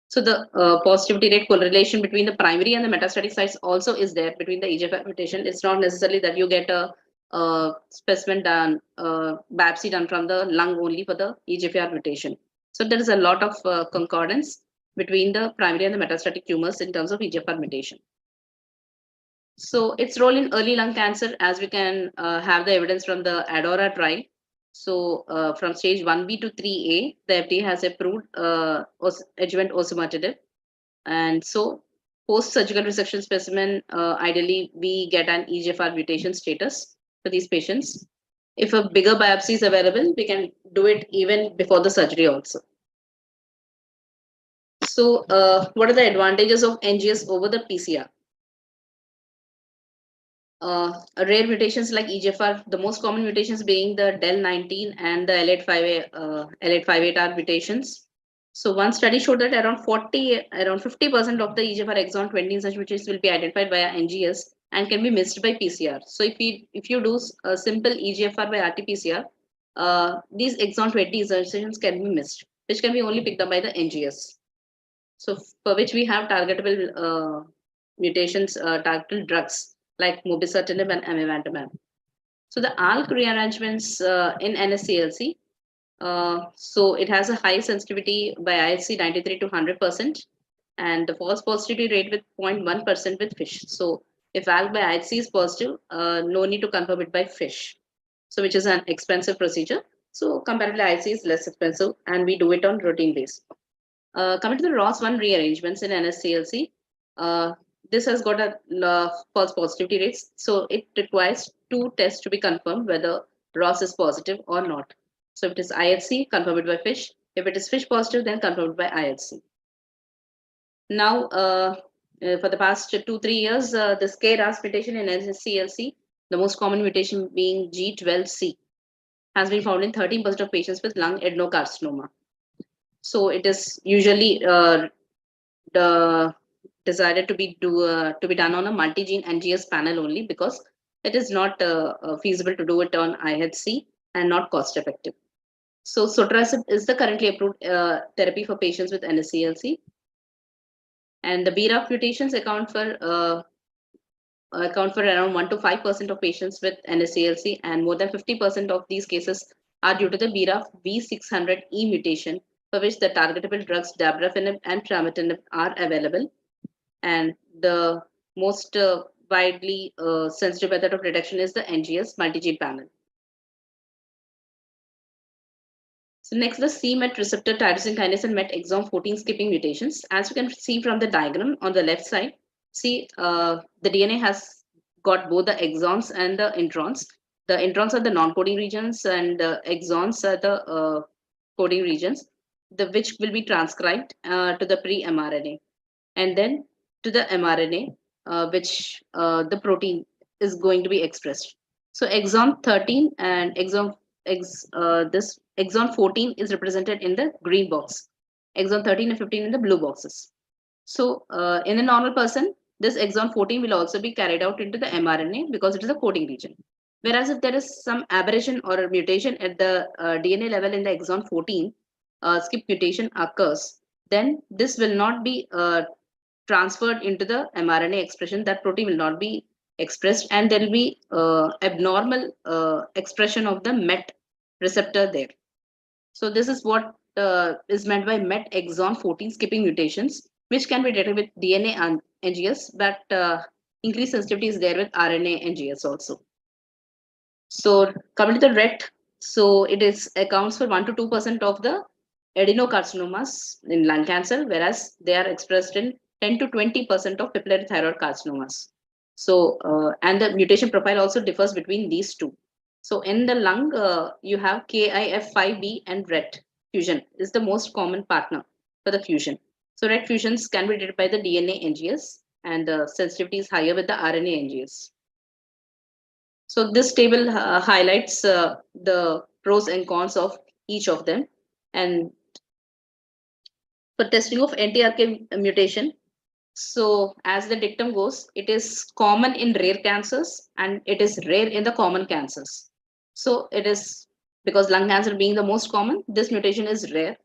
B: So the positivity rate correlation between the primary and the metastatic sites also is there between the EGFR mutation. It's not necessarily that you get a specimen done, biopsy done from the lung only for the EGFR mutation. So there is a lot of concordance between the primary and the metastatic tumors in terms of EGFR mutation. So its role in early lung cancer, as we can have the evidence from the ADAURA trial. So from stage 1B to 3A, the FDA has approved adjuvant osimertinib. And so post-surgical resection specimen, ideally we get an EGFR mutation status for these patients. If a bigger biopsy is available, we can do it even before the surgery also. So what are the advantages of NGS over the PCR? Rare mutations like EGFR, the most common mutations being the DEL19 and the L858R mutations. So one study showed that around 50% of the EGFR exon 20 such mutations will be identified via NGS and can be missed by PCR. So if you do a simple EGFR by RT-PCR, these exon 20 insertions can be missed, which can be only picked up by the NGS. So for which we have targetable mutations, targetable drugs like mobocertinib and amivantamab. So the ALK rearrangements in NSCLC, so it has a high sensitivity by IHC 93 to 100%, and the false positivity rate with 0.1% with FISH. So if ALK by IHC is positive, no need to confirm it by FISH. So which is an expensive procedure. So comparatively IHC is less expensive, and we do it on routine basis. Coming to the ROS1 rearrangements in NSCLC, this has got a false positivity rates. So it requires 2 tests to be confirmed whether ROS is positive or not. So if it is IHC, confirm it by FISH. If it is FISH positive, then confirm it by IHC. Now, for the past 2-3 years, the KRAS mutation in NSCLC, the most common mutation being G12C, has been found in 13% of patients with lung adenocarcinoma. So it is usually decided to be done on a multi-gene NGS panel only, because it is not feasible to do it on IHC and not cost effective. So sotorasib is the currently approved therapy for patients with NSCLC, and the BRAF mutations account for around 1 to 5% of patients with NSCLC, and more than 50% of these cases are due to the BRAF V600E mutation, for which the targetable drugs dabrafenib and trametinib are available. And the most widely sensitive method of detection is the NGS multi-gene panel. So next, the c-MET receptor tyrosine kinase and MET exon 14 skipping mutations. As you can see from the diagram on the left side, see the DNA has got both the exons and the introns. The introns are the non-coding regions, and the exons are the coding regions, which will be transcribed to the pre-mRNA, and then to the mRNA, which the protein is going to be expressed. So exon 13 and this exon 14 is represented in the green box, exon 13 and 15 in the blue boxes. So in a normal person, this exon 14 will also be carried out into the mRNA because it is a coding region. Whereas if there is some aberration or a mutation at the DNA level in the exon 14, skip mutation occurs, then this will not be transferred into the mRNA expression. That protein will not be expressed, and there will be abnormal expression of the MET receptor there. So this is what is meant by MET exon 14 skipping mutations, which can be detected with DNA and NGS, but increased sensitivity is there with RNA NGS also. So coming to the RET, so it is accounts for 1 to 2% of the adenocarcinomas in lung cancer, whereas they are expressed in 10 to 20% of papillary thyroid carcinomas. So and the mutation profile also differs between these two. So in the lung, you have KIF5B and RET fusion is the most common partner for the fusion. So RET fusions can be detected by the DNA NGS, and the sensitivity is higher with the RNA NGS. So this table highlights the pros and cons of each of them. And for testing of NTRK mutation, so as the dictum goes, it is common in rare cancers and it is rare in the common cancers. So it is because lung cancer being the most common, this mutation is rare,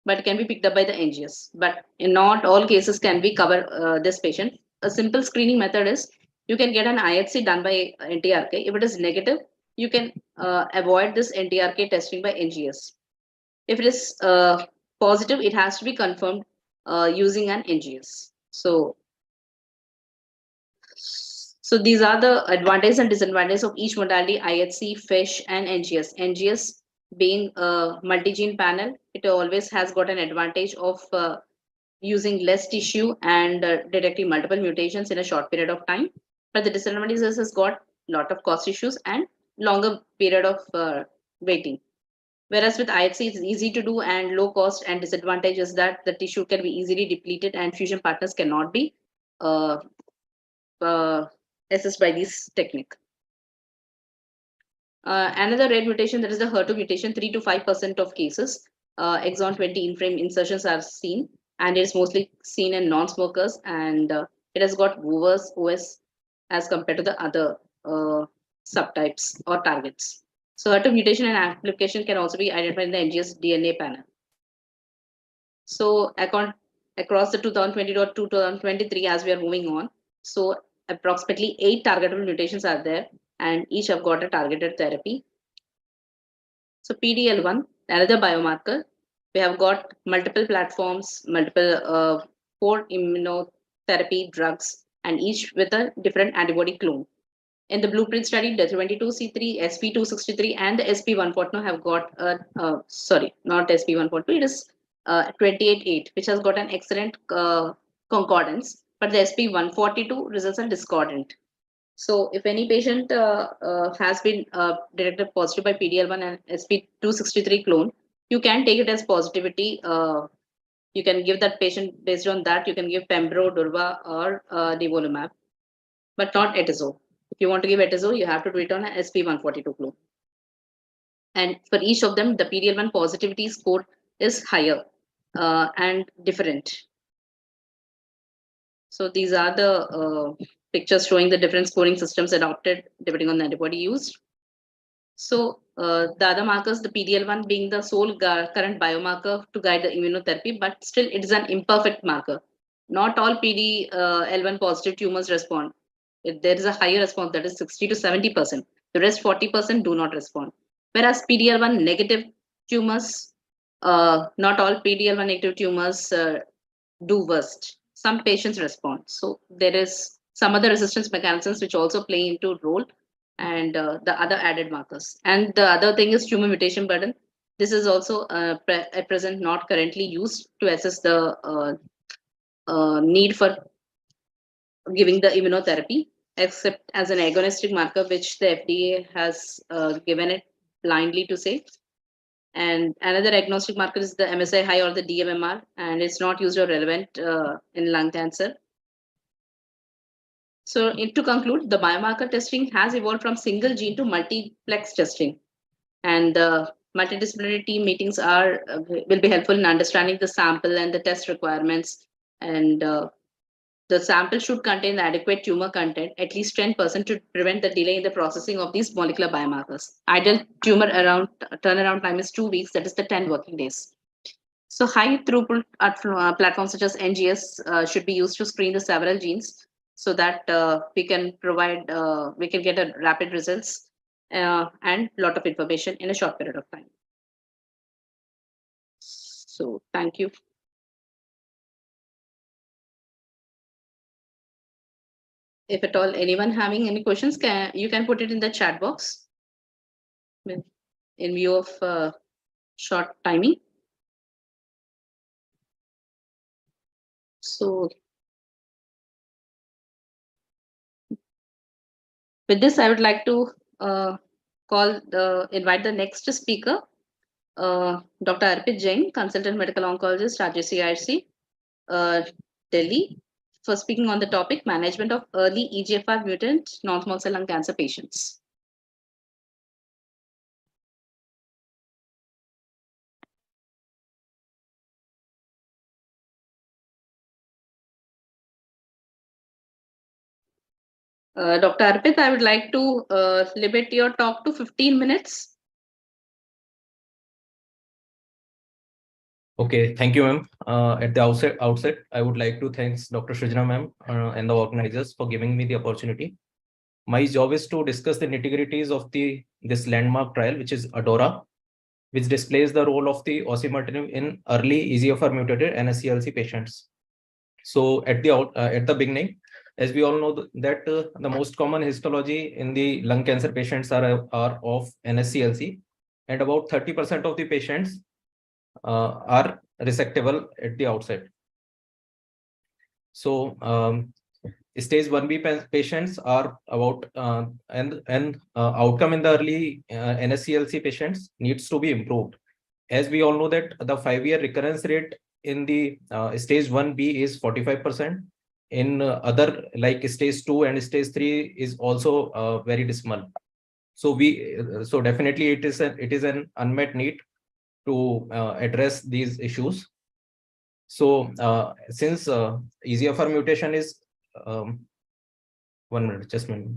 B: but can be picked up by the NGS. But in not all cases can be cover this patient. A simple screening method is you can get an IHC done by NTRK. If it is negative, you can avoid this NTRK testing by NGS. If it is positive, it has to be confirmed using an NGS. So these are the advantages and disadvantages of each modality: IHC, FISH, and NGS. NGS being a multi-gene panel, it always has got an advantage of using less tissue and detecting multiple mutations in a short period of time. But the disadvantages has got a lot of cost issues and longer period of waiting. Whereas with IHC, it's easy to do and low cost, and disadvantage is that the tissue can be easily depleted and fusion partners cannot be assessed by this technique. Another rare mutation, that is the HER2 mutation, 3 to 5% of cases, exon 20 in-frame insertions are seen, and it's mostly seen in non-smokers, and it has got worse OS as compared to the other subtypes or targets. So HER2 mutation and application can also be identified in the NGS DNA panel. So across the 2020 to 2023, as we are moving on, so approximately 8 targetable mutations are there, and each have got a targeted therapy. So PDL1, another biomarker, we have got multiple platforms, multiple 4 immunotherapy drugs, and each with a different antibody clone. In the blueprint study, the 22C3, SP263, and the SP142 have got sorry, not SP142, it is 28.8, which has got an excellent concordance, but the SP142 results are discordant. So if any patient has been detected positive by PDL1 and SP263 clone, you can take it as positivity. You can give that patient, based on that, you can give Pembro, Durva, or Nivolumab, but not Atezo. If you want to give Atezo, you have to do it on an SP142 clone. And for each of them, the PDL1 positivity score is higher and different. So these are the pictures showing the different scoring systems adopted depending on the antibody used. So the other markers, the PDL1 being the sole current biomarker to guide the immunotherapy, but still it is an imperfect marker. Not all PDL1 positive tumors respond. If there is a higher response, that is 60 to 70%. The rest 40% do not respond. Whereas PDL1 negative tumors, not all PDL1 negative tumors do worst. Some patients respond. So there is some other resistance mechanisms which also play into role, and the other added markers. And the other thing is tumor mutation burden. This is also at present not currently used to assess the need for giving the immunotherapy, except as an agonistic marker, which the FDA has given it blindly to say. And another agnostic marker is the MSI high or the DMMR, and it's not used or relevant in lung cancer. So to conclude, the biomarker testing has evolved from single gene to multiplex testing, and the multidisciplinary team meetings are will be helpful in understanding the sample and the test requirements. And the sample should contain adequate tumor content, at least 10%, to prevent the delay in the processing of these molecular biomarkers. Ideal tumor turnaround time is 2 weeks, that is the 10 working days. So high throughput platforms such as NGS should be used to screen the several genes, so that we can provide, we can get a rapid results and lot of information in a short period of time. So thank you. If at all anyone having any questions, you can put it in the chat box in view of short timing. So with this, I would like to invite the next speaker, Dr. Arpit Jain, Consultant Medical Oncologist, RJCIRC, Delhi, for speaking on the topic management of early EGFR mutant non-small cell lung cancer patients. Dr. Arpit, I would like to limit your talk to 15 minutes.
F: Okay, thank you, ma'am. At the outset, I would like to thank Dr. Srijana ma'am and the organizers for giving me the opportunity. My job is to discuss the nitty-gritties of this landmark trial, which is ADAURA, which displays the role of the osimertinib in early EGFR mutated NSCLC patients. So at the beginning, as we all know that the most common histology in the lung cancer patients are of NSCLC, and about 30% of the patients are resectable at the outset. So stage 1B patients are about and outcome in the early NSCLC patients needs to be improved. As we all know that the 5-year recurrence rate in the stage 1B is 45%. In other like stage 2 and stage 3 is also very dismal. So so definitely it is an unmet need to address these issues. So since EGFR mutation is 1 minute, just a minute.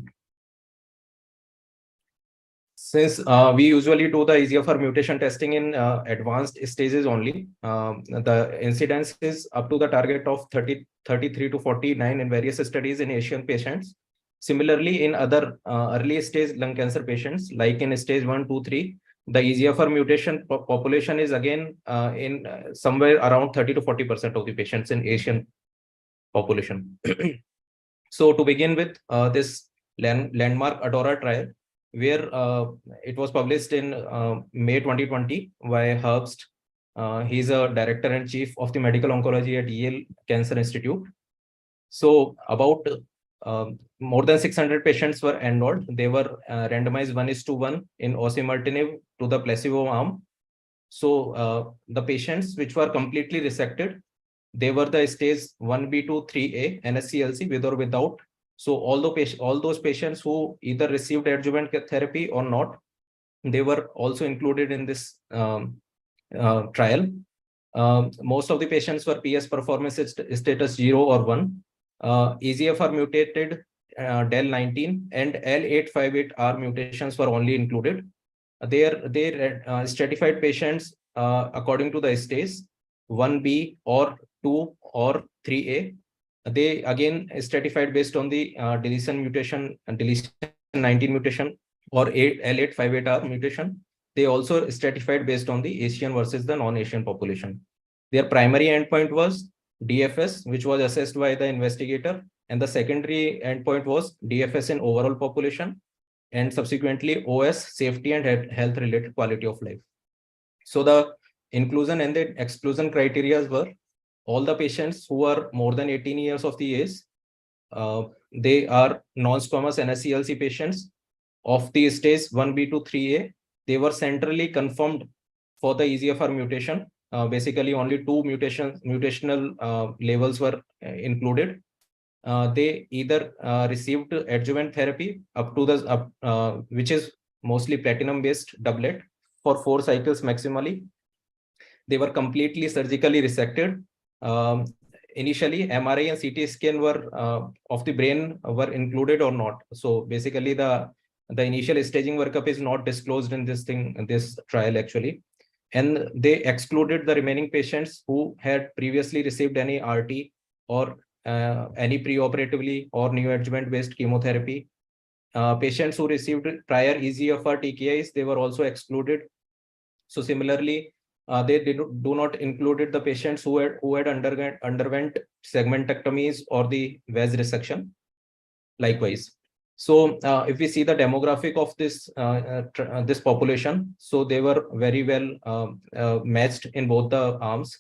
F: Since we usually do the EGFR mutation testing in advanced stages only, the incidence is up to the target of 33 to 49 in various studies in Asian patients. Similarly, in other early stage lung cancer patients, like in stage 1, 2, 3, the EGFR mutation population is again in somewhere around 30 to 40% of the patients in Asian population. So to begin with, this landmark ADAURA trial, where it was published in May 2020 by Herbst. He's a director and chief of the medical oncology at Yale Cancer Institute. So about more than 600 patients were enrolled. They were randomized 1:1 in osimertinib to the placebo arm. So the patients which were completely resected, they were the stage 1B to 3A NSCLC with or without. So all those patients who either received adjuvant therapy or not, they were also included in this trial. Most of the patients were PS performance status 0 or 1. EGFR mutated DEL19 and L858R mutations were only included. They stratified patients according to the stage 1B or 2 or 3A. They again stratified based on the deletion mutation and deletion 19 mutation or L858R mutation. They also stratified based on the Asian versus the non-Asian population. Their primary endpoint was DFS, which was assessed by the investigator, and the secondary endpoint was DFS in overall population, and subsequently OS, safety and health related quality of life. So the inclusion and the exclusion criteria were all the patients who are more than 18 years of the age. They are non-squamous NSCLC patients of the stage 1B to 3A. They were centrally confirmed for the EGFR mutation. Basically, only 2 mutational levels were included. They either received adjuvant therapy up to the which is mostly platinum-based doublet for 4 cycles maximally. They were completely surgically resected. Initially, MRI and CT scan were of the brain were included or not. So basically, the initial staging workup is not disclosed in this trial actually, and they excluded the remaining patients who had previously received any RT or any preoperatively or neoadjuvant based chemotherapy, Patients who received prior EGFR TKIs, they were also excluded. So similarly, they do not included the patients who had underwent segmentectomies or the VAS resection. Likewise. So if we see the demographic of this this population, so they were very well matched in both the arms.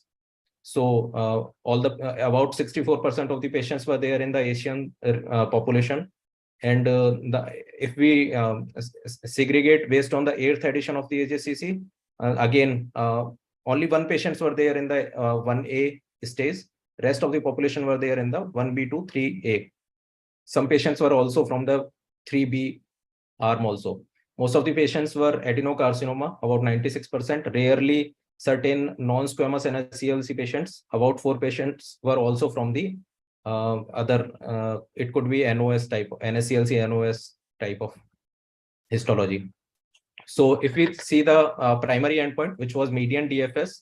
F: So all the about 64% of the patients were there in the Asian population, and if we segregate based on the 8th edition of the AJCC, again only 1 patients were there in the 1A stage. Rest of the population were there in the 1B to 3A. Some patients were also from the 3B arm also. Most of the patients were adenocarcinoma, about 96%. Rarely certain non-squamous NSCLC patients. About 4 patients were also from the other, it could be NOS type, NSCLC NOS type of histology. So if we see the primary endpoint, which was median DFS,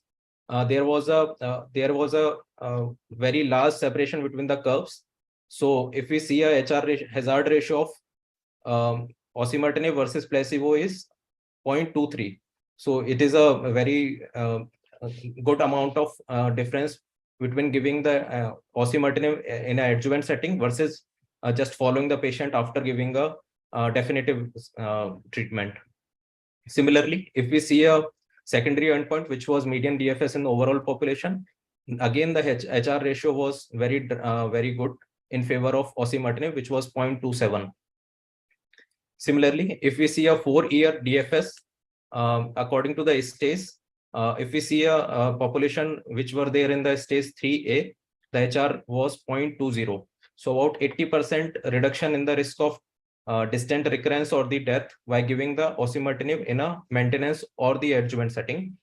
F: there was a very large separation between the curves. So if we see a hazard ratio of osimertinib versus placebo is 0.23. So it is a very good amount of difference between giving the osimertinib in an adjuvant setting versus just following the patient after giving a definitive treatment. Similarly, if we see a secondary endpoint, which was median DFS in the overall population, again the HR ratio was very good in favor of osimertinib, which was 0.27. Similarly, if we see a 4-year DFS, according to the stage, if we see a population which were there in the stage 3A, the HR was 0.20. So about 80% reduction in the risk of distant recurrence or the death by giving the osimertinib in a maintenance or the adjuvant setting.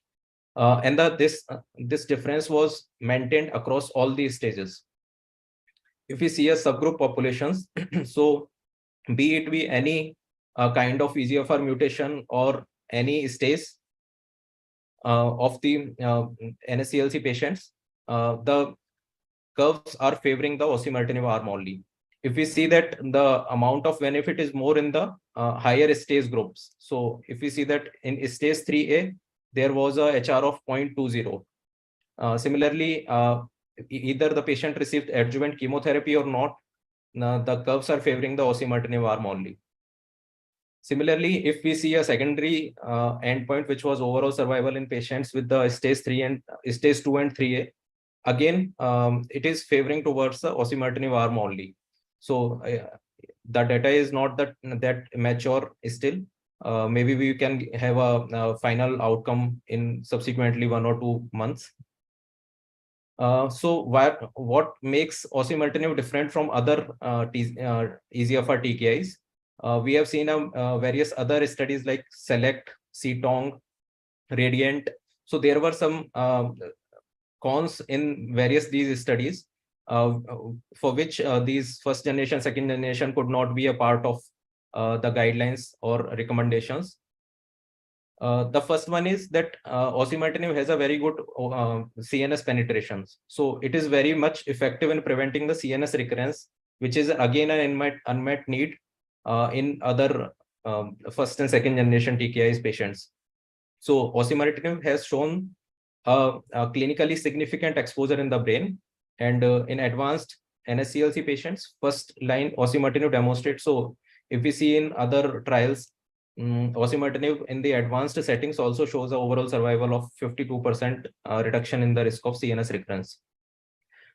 F: And this difference was maintained across all these stages. If we see a subgroup populations, so be it be any kind of EGFR mutation or any stage of the NSCLC patients, the curves are favoring the osimertinib arm only. If we see that the amount of benefit is more in the higher stage groups. So if we see that in stage 3A, there was a HR of 0.20. Similarly, either the patient received adjuvant chemotherapy or not, the curves are favoring the osimertinib arm only. Similarly, if we see a secondary endpoint, which was overall survival in patients with the stage 3 and stage 2 and 3A, again, it is favoring towards the osimertinib arm only. So the data is not that mature still. Maybe we can have a final outcome in subsequently 1 or 2 months. So what makes osimertinib different from other EGFR TKIs? We have seen various other studies like SELECT, CTONG, RADIANT. So there were some cons in various these studies for which these first generation, second generation could not be a part of the guidelines or recommendations. The first one is that osimertinib has a very good CNS penetrations. So it is very much effective in preventing the CNS recurrence, which is again an unmet need in other first and second generation TKIs patients. So osimertinib has shown a clinically significant exposure in the brain, and in advanced NSCLC patients, first line osimertinib demonstrates. So if we see in other trials, osimertinib in the advanced settings also shows an overall survival of 52% reduction in the risk of CNS recurrence.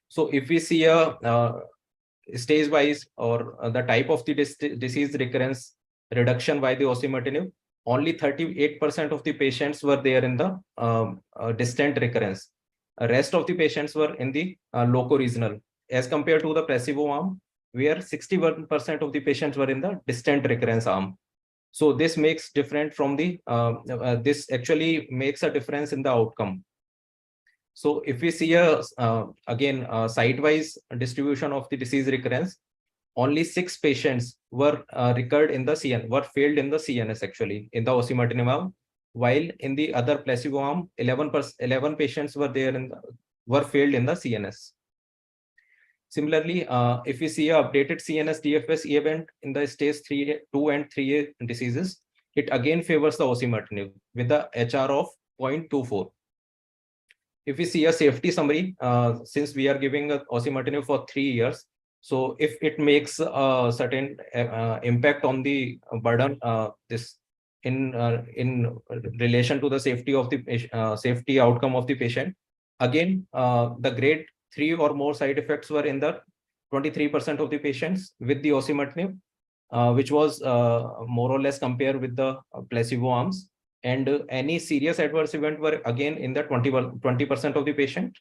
F: So if we see a stage wise or the type of the disease recurrence reduction by the osimertinib, only 38% of the patients were there in the distant recurrence. Rest of the patients were in the loco-regional, as compared to the placebo arm, where 61% of the patients were in the distant recurrence arm. So this makes different from the, this actually makes a difference in the outcome. So if we see again site-wise distribution of the disease recurrence, only 6 patients were recurred in the CNS, were failed in the CNS actually in the osimertinib arm, while in the other placebo arm, 11 patients were there were failed in the CNS. Similarly, if we see a updated CNS DFS event in the stage 2 and 3A diseases, it again favors the osimertinib with the HR of 0.24. If we see a safety summary, since we are giving a osimertinib for 3 years, so if it makes a certain impact on the burden, this in relation to the safety of the safety outcome of the patient, again, the grade 3 or more side effects were in the 23% of the patients with the osimertinib, which was more or less compared with the placebo arms. And any serious adverse event were again in the 20% of the patient,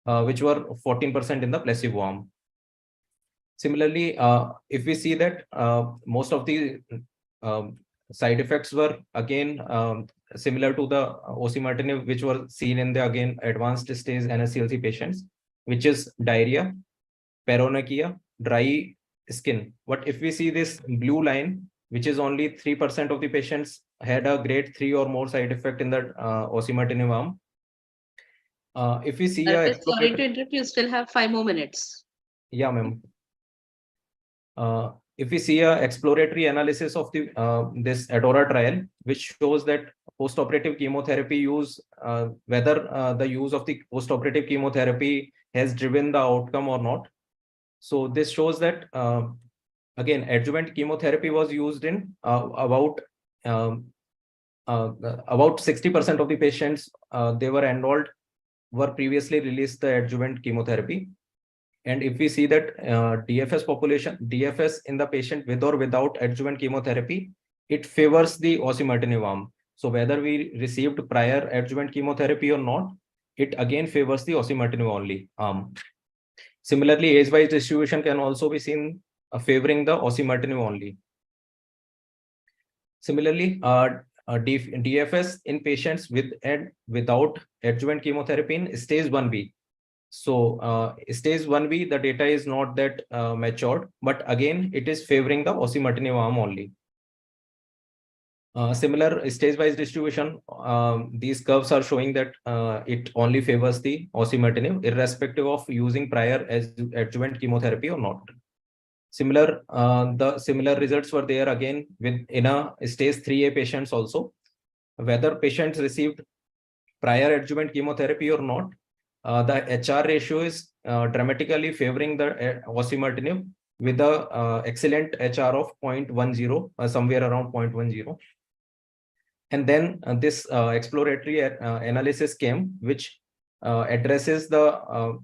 F: which were 14% in the placebo arm. Similarly, if we see that most of the side effects were again similar to the osimertinib, which were seen in the again advanced stage NSCLC patients, which is diarrhea, paronychia, dry skin. But if we see this blue line, which is only 3% of the patients had a grade 3 or more side effect in the osimertinib arm. If we see
B: sorry to interrupt, you still have 5 more minutes.
F: Yeah, ma'am. If we see a exploratory analysis of the this ADAURA trial, which shows that post-operative chemotherapy use, whether the use of the post-operative chemotherapy has driven the outcome or not. So this shows that again, adjuvant chemotherapy was used in about 60% of the patients they were enrolled were previously released the adjuvant chemotherapy. And if we see that DFS population, DFS in the patient with or without adjuvant chemotherapy, it favors the osimertinib arm. So whether we received prior adjuvant chemotherapy or not, it again favors the osimertinib only arm. Similarly, age-wise distribution can also be seen favoring the osimertinib only. Similarly, DFS in patients with and without adjuvant chemotherapy in stage 1B. So stage 1B, the data is not that matured, but again, it is favoring the osimertinib arm only. Similar stage-wise distribution, these curves are showing that it only favors the osimertinib, irrespective of using prior adjuvant chemotherapy or not. The similar results were there again in a stage 3A patients also. Whether patients received prior adjuvant chemotherapy or not, the HR ratio is dramatically favoring the osimertinib with the excellent HR of 0.10, somewhere around 0.10. And then this exploratory analysis came, which addresses the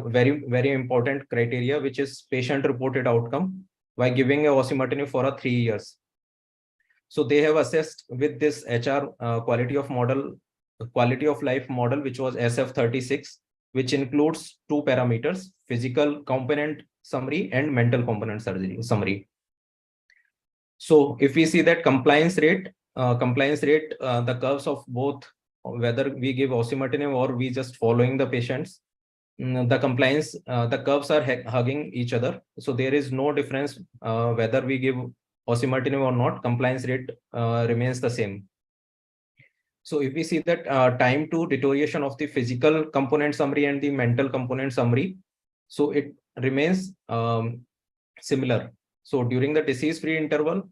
F: very, very important criteria, which is patient-reported outcome by giving a osimertinib for 3 years. So they have assessed with this HR quality of life model, which was SF36, which includes 2 parameters: physical component summary and mental component summary. So if we see that compliance rate, the curves of both, whether we give osimertinib or we just following the patients, the compliance, the curves are hugging each other. So there is no difference whether we give osimertinib or not, compliance rate remains the same. So if we see that time to deterioration of the physical component summary and the mental component summary, so it remains similar. So during the disease-free interval,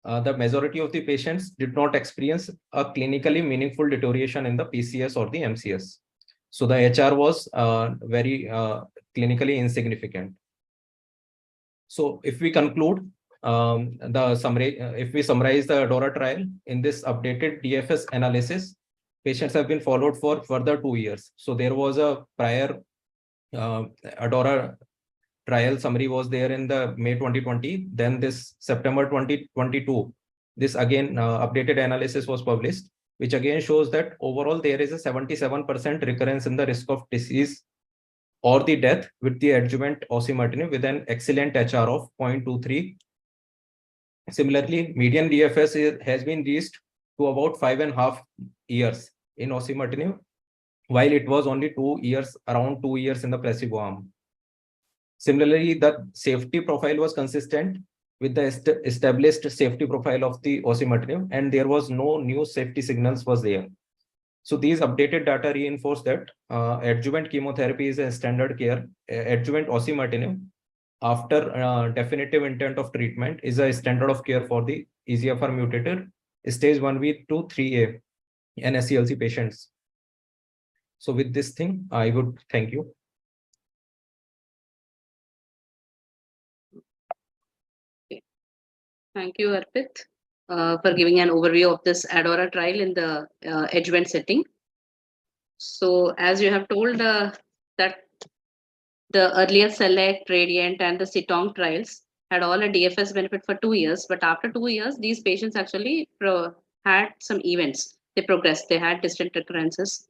F: the majority of the patients did not experience a clinically meaningful deterioration in the PCS or the MCS. So the HR was very clinically insignificant. So if we conclude the summary, if we summarize the ADAURA trial, in this updated DFS analysis, patients have been followed for further 2 years. So there was a prior ADAURA trial summary was there in the May 2020. Then this September 2022, this again updated analysis was published, which again shows that overall there is a 77% recurrence in the risk of disease or the death with the adjuvant osimertinib with an excellent HR of 0.23. Similarly, median DFS has been reached to about 5.5 years in osimertinib, while it was only 2 years, around 2 years in the placebo arm. Similarly, the safety profile was consistent with the established safety profile of the osimertinib, and there was no new safety signals was there. So these updated data reinforce that adjuvant chemotherapy is a standard care. Adjuvant osimertinib, after definitive intent of treatment, is a standard of care for the EGFR mutated stage 1B to 3A NSCLC patients. So with this thing, I would thank you.
B: Thank you, Arpit, for giving an overview of this ADAURA trial in the adjuvant setting. So as you have told that the earlier SELECT, RADIANT, and the CITONG trials had all a DFS benefit for 2 years, but after 2 years, these patients actually had some events. They progressed, they had distant recurrences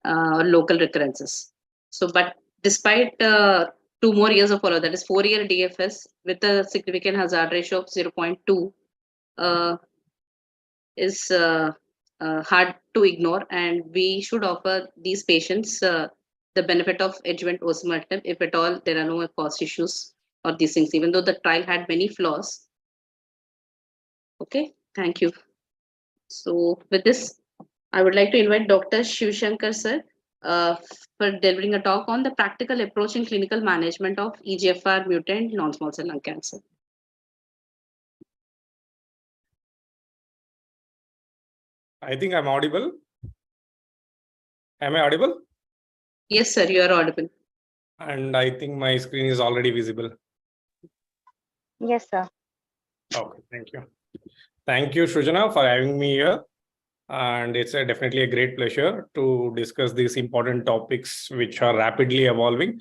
B: or local recurrences. So, but despite 2 more years of follow, that is 4-year DFS with a significant hazard ratio of 0.2 is hard to ignore, and we should offer these patients the benefit of adjuvant osimertinib if at all there are no cost issues or these things, even though the trial had many flaws. Okay, thank you. So with this, I would like to invite Dr. Shivshankar sir for delivering a talk on the practical approach in clinical management of EGFR mutant non-small cell lung cancer.
G: I think I'm audible. Am I audible?
B: Yes, sir, you are audible.
G: And I think my screen is already visible.
H: Yes, sir.
G: Okay, thank you. Thank you, Shrujana, for having me here. And it's definitely a great pleasure to discuss these important topics which are rapidly evolving.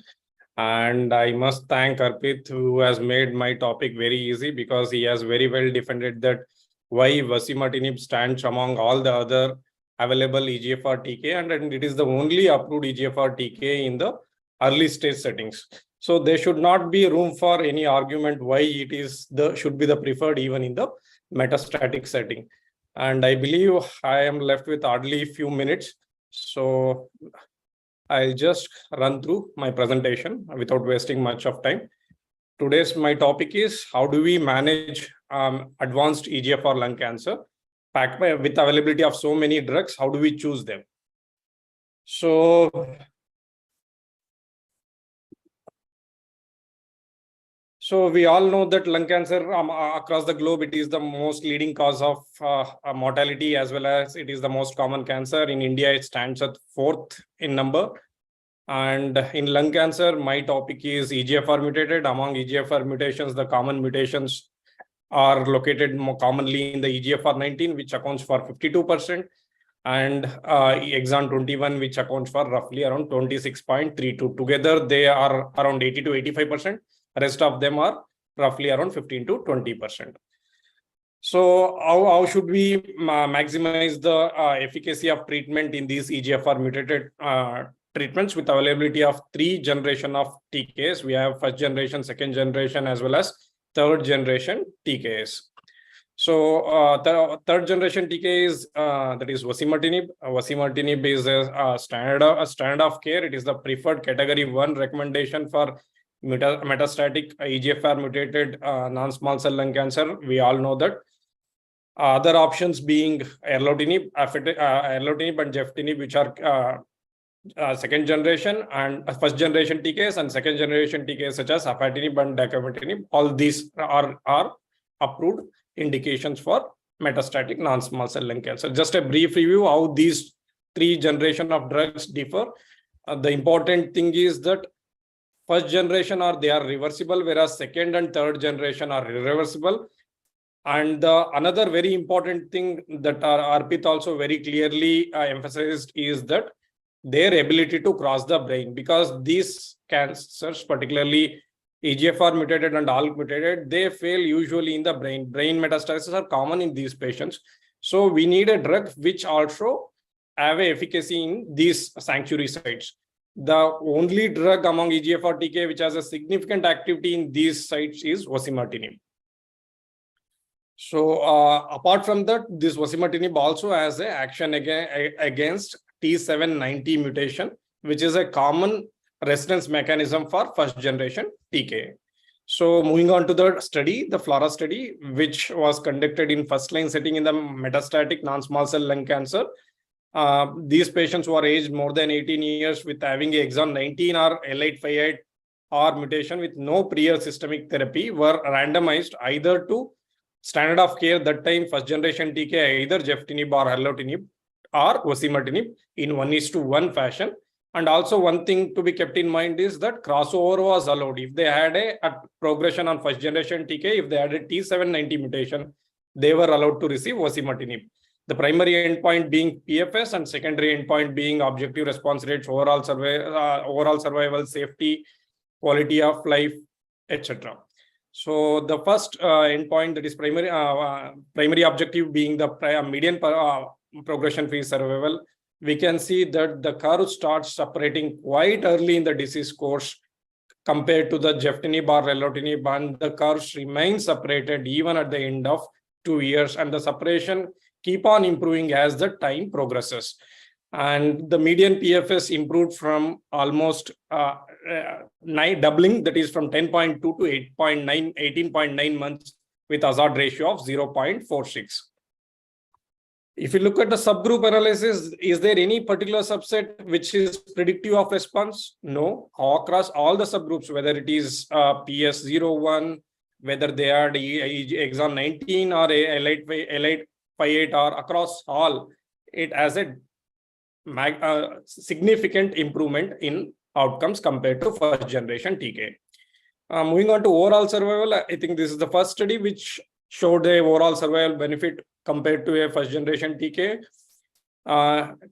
G: And I must thank Arpit, who has made my topic very easy, because he has very well defended that why osimertinib stands among all the other available EGFR TK, and it is the only approved EGFR TK in the early stage settings. So there should not be room for any argument why it is should be the preferred even in the metastatic setting. And I believe I am left with hardly a few minutes. So I'll just run through my presentation without wasting much of time. Today's my topic is how do we manage advanced EGFR lung cancer with availability of so many drugs. How do we choose them? So we all know that lung cancer across the globe, it is the most leading cause of mortality, as well as it is the most common cancer. In India, it stands at 4th in number. And in lung cancer, my topic is EGFR mutated. Among EGFR mutations, the common mutations are located more commonly in the EGFR 19, which accounts for 52%, and exon 21, which accounts for roughly around 26.32. Together, they are around 80 to 85%. Rest of them are roughly around 15 to 20%. So how should we maximize the efficacy of treatment in these EGFR mutated treatments with availability of 3 generation of TKs? We have 1st generation, 2nd generation, as well as 3rd generation TKs. So the 3rd generation TK is that is osimertinib. Osimertinib is a standard of care. It is the preferred category 1 recommendation for metastatic EGFR mutated non-small cell lung cancer. We all know that. Other options being erlotinib and geftinib, which are 2nd generation, and 1st generation TKs, and 2nd generation TKs such as afatinib and dacomitinib. All these are approved indications for metastatic non-small cell lung cancer. Just a brief review how these 3 generation of drugs differ. The important thing is that 1st generation they are reversible, whereas 2nd and 3rd generation are irreversible. And another very important thing that Arpit also very clearly emphasized is that their ability to cross the brain, because these cancers, particularly EGFR mutated and ALK mutated, they fail usually in the brain. Brain metastases are common in these patients. So we need a drug which also have a efficacy in these sanctuary sites. The only drug among EGFR TK which has a significant activity in these sites is osimertinib. So apart from that, this osimertinib also has an action against T790 mutation, which is a common resonance mechanism for 1st generation TK. So moving on to the study, the FLAURA study, which was conducted in 1st line setting in the metastatic non-small cell lung cancer. These patients who are aged more than 18 years with having exon 19 or L858 or mutation with no prior systemic therapy were randomized either to standard of care that time first generation TK, either Gefitinib or Erlotinib or Osimertinib in 1:1 fashion. And also one thing to be kept in mind is that crossover was allowed. If they had a progression on first generation TK, if they had a T790 mutation, they were allowed to receive Osimertinib. The primary endpoint being PFS and secondary endpoint being objective response rates, overall survival, safety, quality of life, etc. So the first endpoint, that is primary objective being the median progression-free survival, we can see that the curve starts separating quite early in the disease course compared to the Gefitinib or Erlotinib, and the curves remain separated even at the end of 2 years, and the separation keep on improving as the time progresses. And the median PFS improved from almost doubling, that is from 10.2 to 18.9 months with hazard ratio of 0.46. If you look at the subgroup analysis, is there any particular subset which is predictive of response? No. Across all the subgroups, whether it is PS01, whether they are exon 19 or L858 or across all, it has a significant improvement in outcomes compared to first generation TK. Moving on to overall survival, I think this is the first study which showed the overall survival benefit compared to a first generation TK.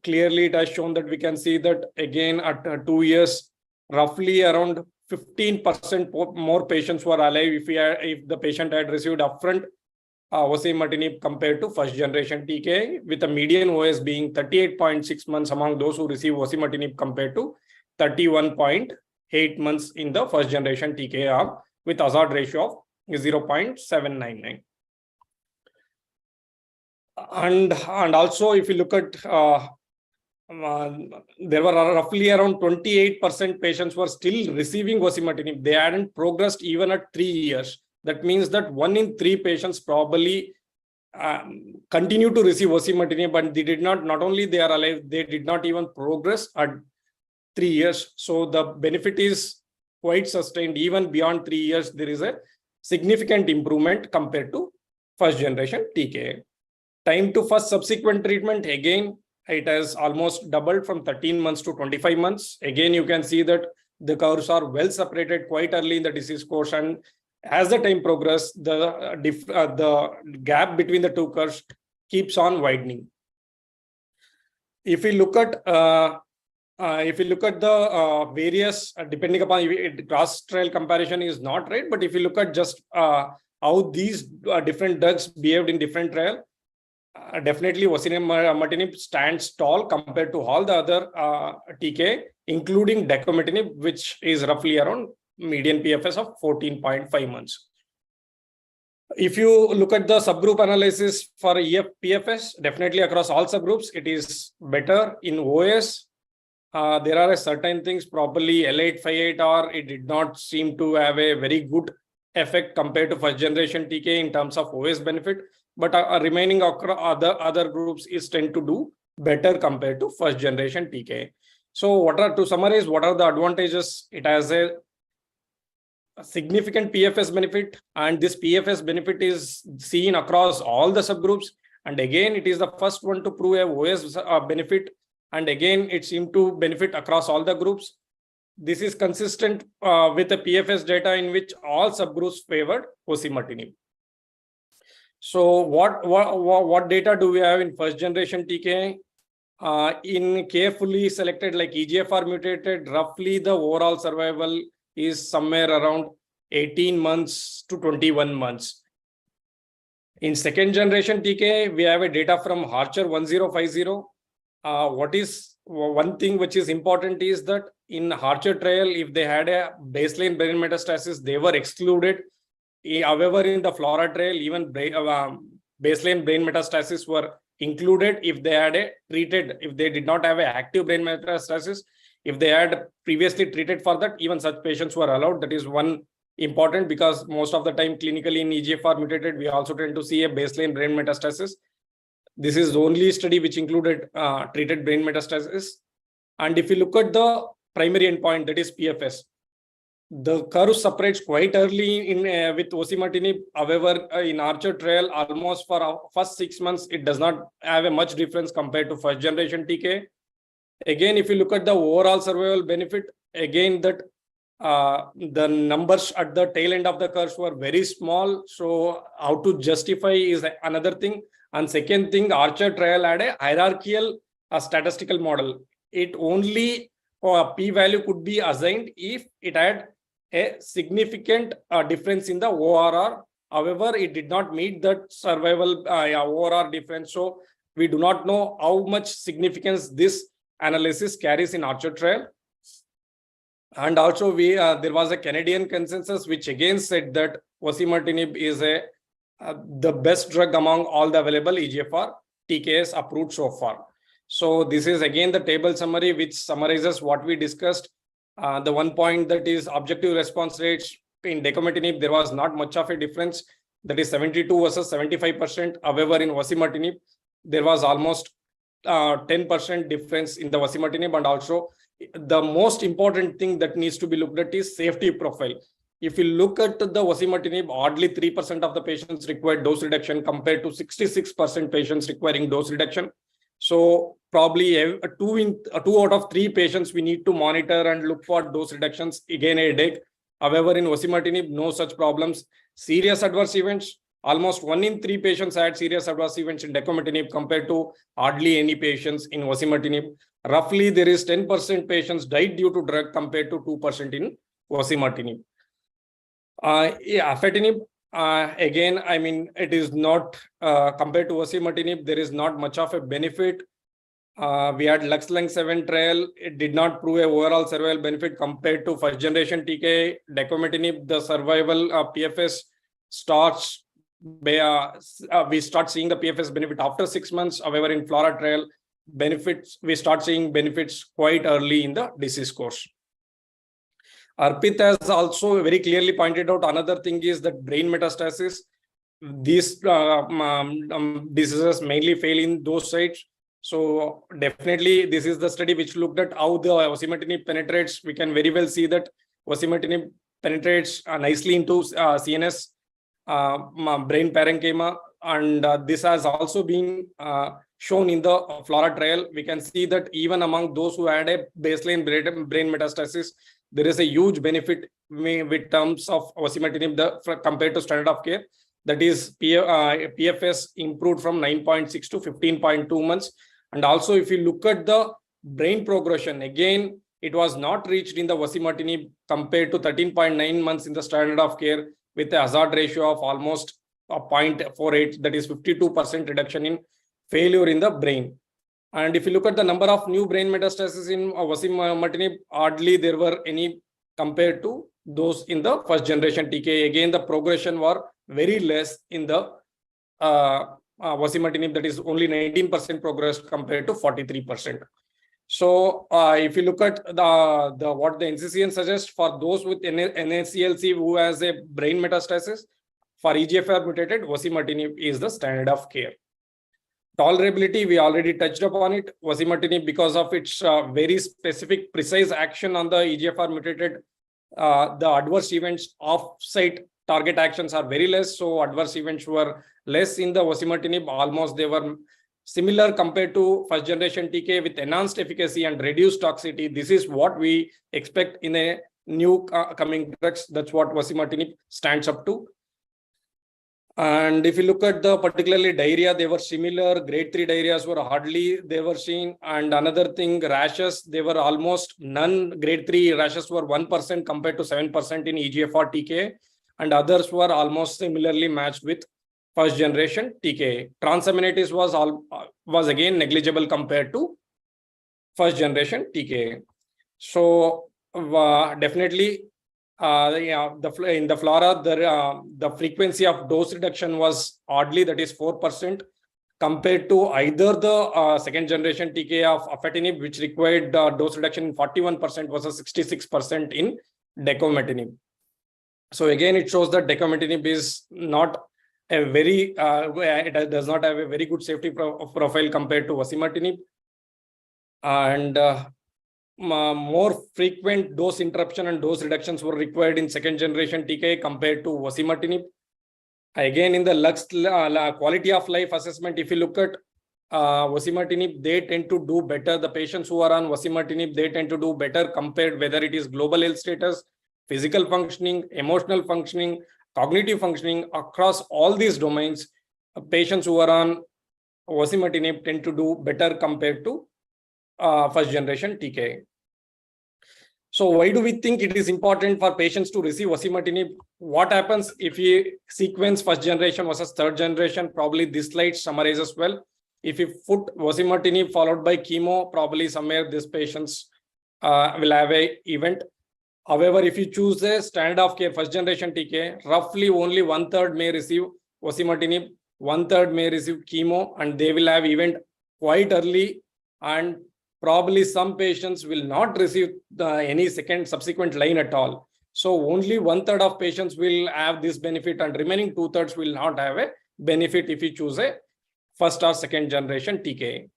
G: Clearly, it has shown that we can see that again at 2 years, roughly around 15% more patients were alive if the patient had received upfront Osimertinib compared to first generation TK, with a median OS being 38.6 months among those who receive Osimertinib compared to 31.8 months in the first generation TK arm, with hazard ratio of 0.799. And also, if you look at there were roughly around 28% patients were still receiving Osimertinib. They hadn't progressed even at 3 years. That means that 1 in 3 patients probably continue to receive Osimertinib, and they did not only they are alive, they did not even progress at 3 years. So the benefit is quite sustained. Even beyond 3 years, there is a significant improvement compared to first generation TK. Time to first subsequent treatment, again, it has almost doubled from 13 months to 25 months. Again, you can see that the curves are well separated quite early in the disease course, and as the time progresses, the gap between the two curves keeps on widening. If we look at the various, depending upon cross trial comparison is not right, but if you look at just how these different drugs behaved in different trial, definitely Osimertinib stands tall compared to all the other TK, including Decomitinib, which is roughly around median PFS of 14.5 months. If you look at the subgroup analysis for PFS, definitely across all subgroups, it is better. In OS, there are certain things, probably L858 or it did not seem to have a very good effect compared to first generation TK in terms of OS benefit, but remaining other groups is tend to do better compared to first generation TK. So to summarize, what are the advantages? It has a significant PFS benefit, and this PFS benefit is seen across all the subgroups. And again, it is the first one to prove a OS benefit. And again, it seemed to benefit across all the groups. This is consistent with the PFS data in which all subgroups favored Osimertinib. So what data do we have in first generation TK? In carefully selected like EGFR mutated, roughly the overall survival is somewhere around 18 months to 21 months. In second generation TK, we have a data from Archer 1050. What is one thing which is important is that in Archer trial, if they had a baseline brain metastasis, they were excluded. However, in the Flora trial, even baseline brain metastasis were included if they had if they did not have an active brain metastasis. If they had previously treated for that, even such patients were allowed. That is one important, because most of the time clinically in EGFR mutated, we also tend to see a baseline brain metastasis. This is the only study which included treated brain metastasis. And if you look at the primary endpoint, that is PFS, the curve separates quite early in with osimertinib. However, in Archer trial, almost for our first 6 months, it does not have a much difference compared to first generation TK. Again, if you look at the overall survival benefit, again that the numbers at the tail end of the curves were very small. So how to justify is another thing. And second thing, Archer trial had a hierarchical statistical model. It only p-value could be assigned if it had a significant difference in the ORR. However, it did not meet that survival ORR difference. So we do not know how much significance this analysis carries in Archer trial. And also there was a Canadian consensus which again said that osimertinib is the best drug among all the available EGFR TKS approved so far. So this is again the table summary which summarizes what we discussed. The one point that is objective response rates in decometinib, there was not much of a difference, that is 72 versus 75%. However, in osimertinib, there was almost 10% difference in the osimertinib. And also the most important thing that needs to be looked at is safety profile. If you look at the osimertinib, oddly 3% of the patients required dose reduction compared to 66% patients requiring dose reduction. So probably 2 out of 3 patients we need to monitor and look for dose reductions again a day. However, in osimertinib, no such problems. Serious adverse events, almost 1 in 3 patients had serious adverse events in decometinib compared to hardly any patients in osimertinib. Roughly, there is 10% patients died due to drug compared to 2% in osimertinib. Afatinib, again, I mean, it is not compared to osimertinib, there is not much of a benefit. We had Lux Lung 7 trial. It did not prove a overall survival benefit compared to first generation TK. Decometinib, the survival PFS starts. We start seeing the PFS benefit after 6 months. However, in FLAURA trial, benefits we start seeing benefits quite early in the disease course. Arpit has also very clearly pointed out another thing is that brain metastasis. These diseases mainly fail in those sites. So definitely this is the study which looked at how the osimertinib penetrates. We can very well see that osimertinib penetrates nicely into CNS brain parenchyma, and this has also been shown in the FLAURA trial. We can see that even among those who had a baseline brain metastasis, there is a huge benefit with terms of osimertinib compared to standard of care. That is PFS improved from 9.6 to 15.2 months. And also if you look at the brain progression, again, it was not reached in the osimertinib compared to 13.9 months in the standard of care with a hazard ratio of almost 0.48, that is 52% reduction in failure in the brain. And if you look at the number of new brain metastases in osimertinib, hardly there were any compared to those in the first generation TK. Again, the progression were very less in the osimertinib, that is only 19% progressed compared to 43%. So if you look at what the NCCN suggests for those with NSCLC who has a brain metastasis, for EGFR mutated, osimertinib is the standard of care. Tolerability, we already touched upon it. Osimertinib, because of its very specific, precise action on the EGFR mutated, the adverse events off-site target actions are very less. So adverse events were less in the osimertinib. Almost they were similar compared to first generation TK with enhanced efficacy and reduced toxicity. This is what we expect in a new coming drugs. That's what osimertinib stands up to. And if you look at the particularly diarrhea, they were similar. Grade 3 diarrheas were hardly they were seen. And another thing, rashes, they were almost none. Grade 3 rashes were 1% compared to 7% in EGFR TK. And others were almost similarly matched with first generation TK. Transaminitis was again negligible compared to first generation TK. So definitely in the FLAURA, the frequency of dose reduction was oddly, that is 4%, compared to either the second generation TK of afatinib, which required dose reduction in 41% versus 66% in decometinib. So again, it shows that decometinib is not a very it does not have a very good safety profile compared to osimertinib, and more frequent dose interruption and dose reductions were required in second generation TKI compared to osimertinib. Again, in the Lux quality of life assessment, if you look at osimertinib, they tend to do better. The patients who are on osimertinib, they tend to do better compared whether it is global health status, physical functioning, emotional functioning, cognitive functioning. Across all these domains, patients who are on osimertinib tend to do better compared to first generation TKI. So why do we think it is important for patients to receive osimertinib? What happens if we sequence first generation versus third generation? Probably this slide summarizes well. If you put osimertinib followed by chemo, probably somewhere these patients will have a event. However, if you choose a standard of care first generation TKI, roughly only 1/3 may receive osimertinib, 1/3 may receive chemo, and they will have event quite early, and probably some patients will not receive any subsequent line at all. So only 1/3 of patients will have this benefit, and remaining 2/3 will not have a benefit if you choose a first or second generation TKI.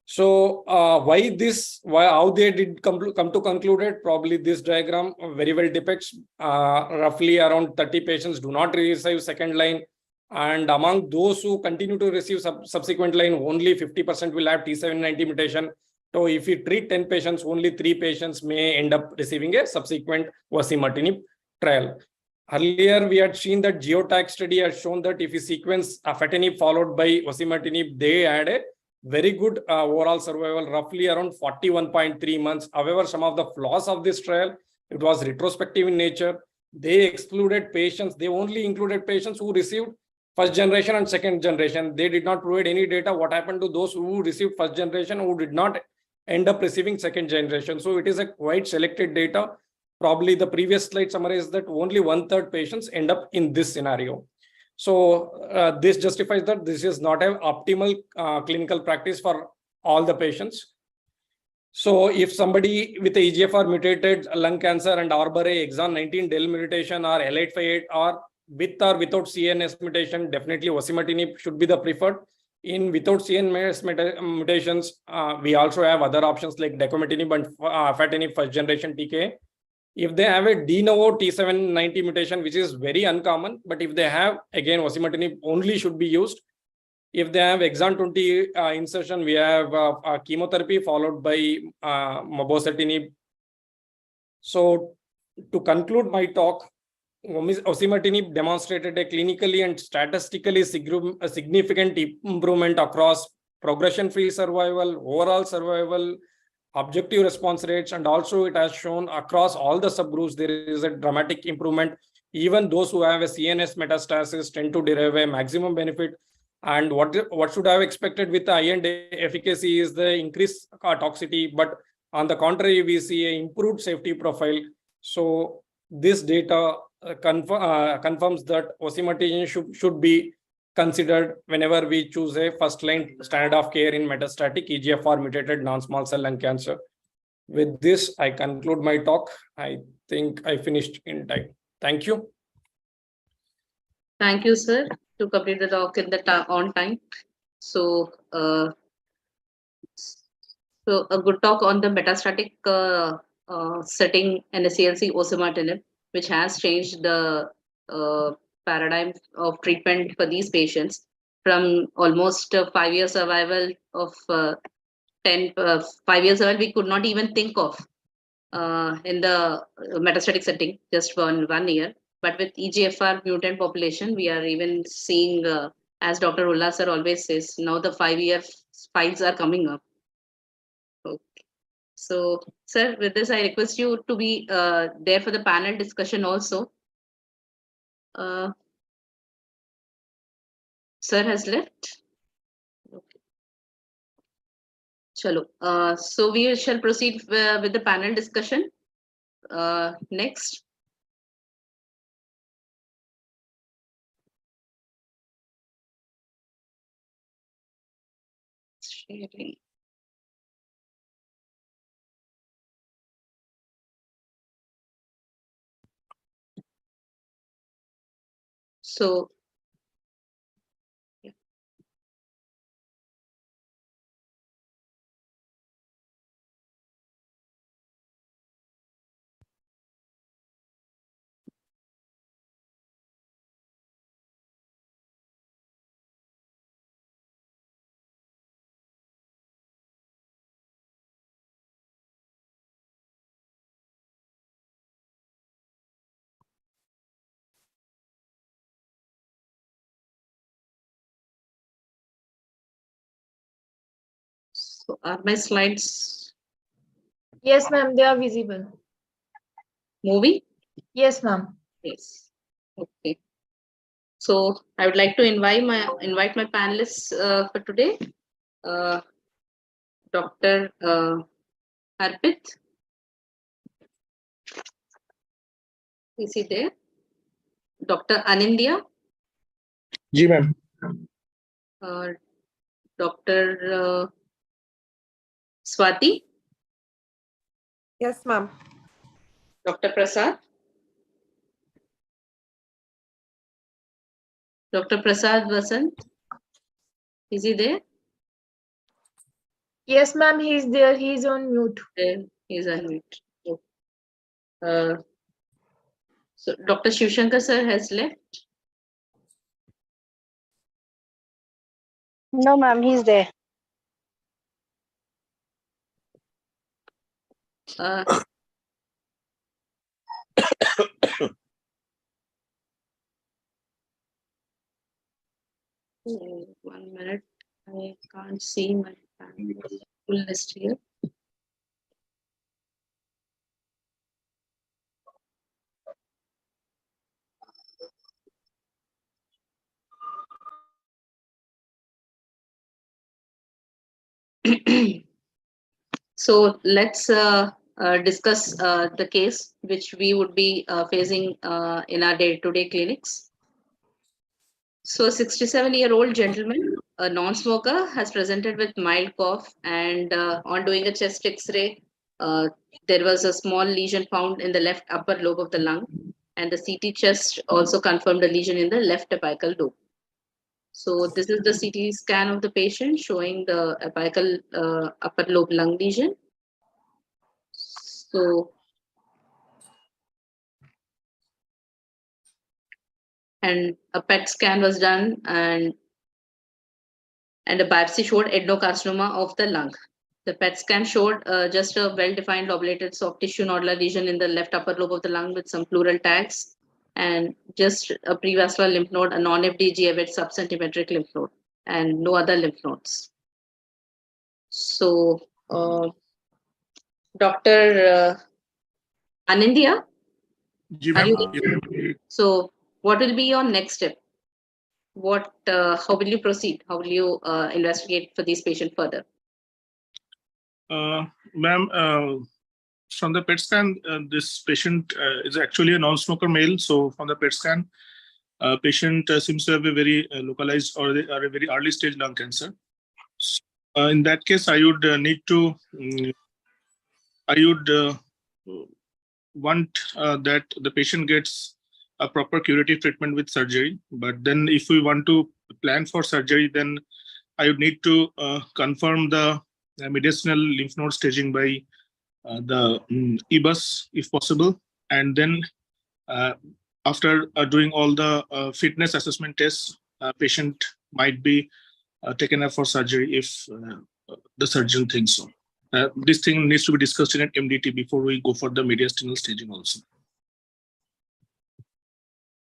G: So how they did come to conclude it? Probably this diagram very well depicts roughly around 30 patients do not receive second line. And among those who continue to receive subsequent line, only 50% will have T790 mutation. So if you treat 10 patients, only 3 patients may end up receiving a subsequent osimertinib trial. Earlier, we had seen that GeoTac study has shown that if you sequence afatinib followed by osimertinib, they had a very good overall survival, roughly around 41.3 months. However, some of the flaws of this trial, it was retrospective in nature. They excluded patients. They only included patients who received first generation and second generation. They did not provide any data what happened to those who received first generation who did not end up receiving second generation. So it is a quite selected data. Probably the previous slide summarizes that only 1/3 patients end up in this scenario. So this justifies that this is not an optimal clinical practice for all the patients. So if somebody with a EGFR mutated lung cancer and harbor a exon 19 del mutation or L858 or with or without CNS mutation, definitely osimertinib should be the preferred. In without CNS mutations, we also have other options like dacomitinib and afatinib first generation TKI. If they have a de novo T790 mutation, which is very uncommon, but if they have, again, osimertinib only should be used. If they have exon 20 insertion, we have chemotherapy followed by mobocertinib. So to conclude my talk, osimertinib demonstrated a clinically and statistically significant improvement across progression-free survival, overall survival, objective response rates, and also it has shown across all the subgroups there is a dramatic improvement. Even those who have a CNS metastasis tend to derive a maximum benefit. And what should I have expected with the high-end efficacy is the increased toxicity, but on the contrary, we see an improved safety profile. So this data confirms that osimertinib should be considered whenever we choose a first-line standard of care in metastatic EGFR mutated non-small cell lung cancer. With this, I conclude my talk. I think I finished in time. Thank you.
B: Thank you, sir, to complete the talk in the on time. So, so a good talk on the metastatic setting NSCLC osimertinib, which has changed the paradigm of treatment for these patients from almost 5 year survival of 5 years survival we could not even think of in the metastatic setting just for 1 year. But with EGFR mutant population, we are even seeing, as Dr. Ullah sir always says, now the 5-year files are coming up. Okay. So, sir, with this, I request you to be there for the panel discussion also. Sir has left. Okay. Chalo. So we shall proceed with the panel discussion. Next. Sharing. So So are my slides
E: Yes, ma'am, they are visible.
B: moving?
E: Yes, ma'am.
B: Yes. Okay. So I would like to invite my panelists for today. Dr. Harpit. Is he there? Dr. Anindya.
I: Ji ma'am
B: Dr. Swati.
E: Yes, ma'am.
B: Dr. Prasad. Dr. Prasad Vasant. Is he there?
E: Yes, ma'am, he is there. He is on mute.
B: There, he's on mute. So Dr. Shivshankar sir has left.
H: No, ma'am, he's there.
B: Uh, One minute, I can't see my full list here. So let's discuss the case which we would be facing in our day-to-day clinics. So a 67-year-old gentleman, a non-smoker, has presented with mild cough, and on doing a chest X-ray, there was a small lesion found in the left upper lobe of the lung, and the CT chest also confirmed a lesion in the left apical lobe. So this is the CT scan of the patient showing the apical upper lobe lung lesion. So, and a PET scan was done, and a biopsy showed adenocarcinoma of the lung. The PET scan showed just a well-defined lobulated soft tissue nodular lesion in the left upper lobe of the lung with some pleural tags, and just a prevascular lymph node, a non-FDG-avid subcentimetric lymph node, and no other lymph nodes. So, Dr. Anindya,
I: ji
B: are
I: ma'am
B: you? So, what will be your next step? How will you proceed? How will you investigate for this patient further?
I: Ma'am from the PET scan, this patient is actually a non-smoker male. So from the PET scan, patient seems to have a very localized or a very early stage lung cancer. So, in that case, I would want that the patient gets a proper curative treatment with surgery. But then if we want to plan for surgery, then I would need to confirm the mediastinal lymph node staging by the EBUS if possible. And then after doing all the fitness assessment tests, patient might be taken up for surgery if the surgeon thinks so. This thing needs to be discussed in an MDT before we go for the mediastinal staging also.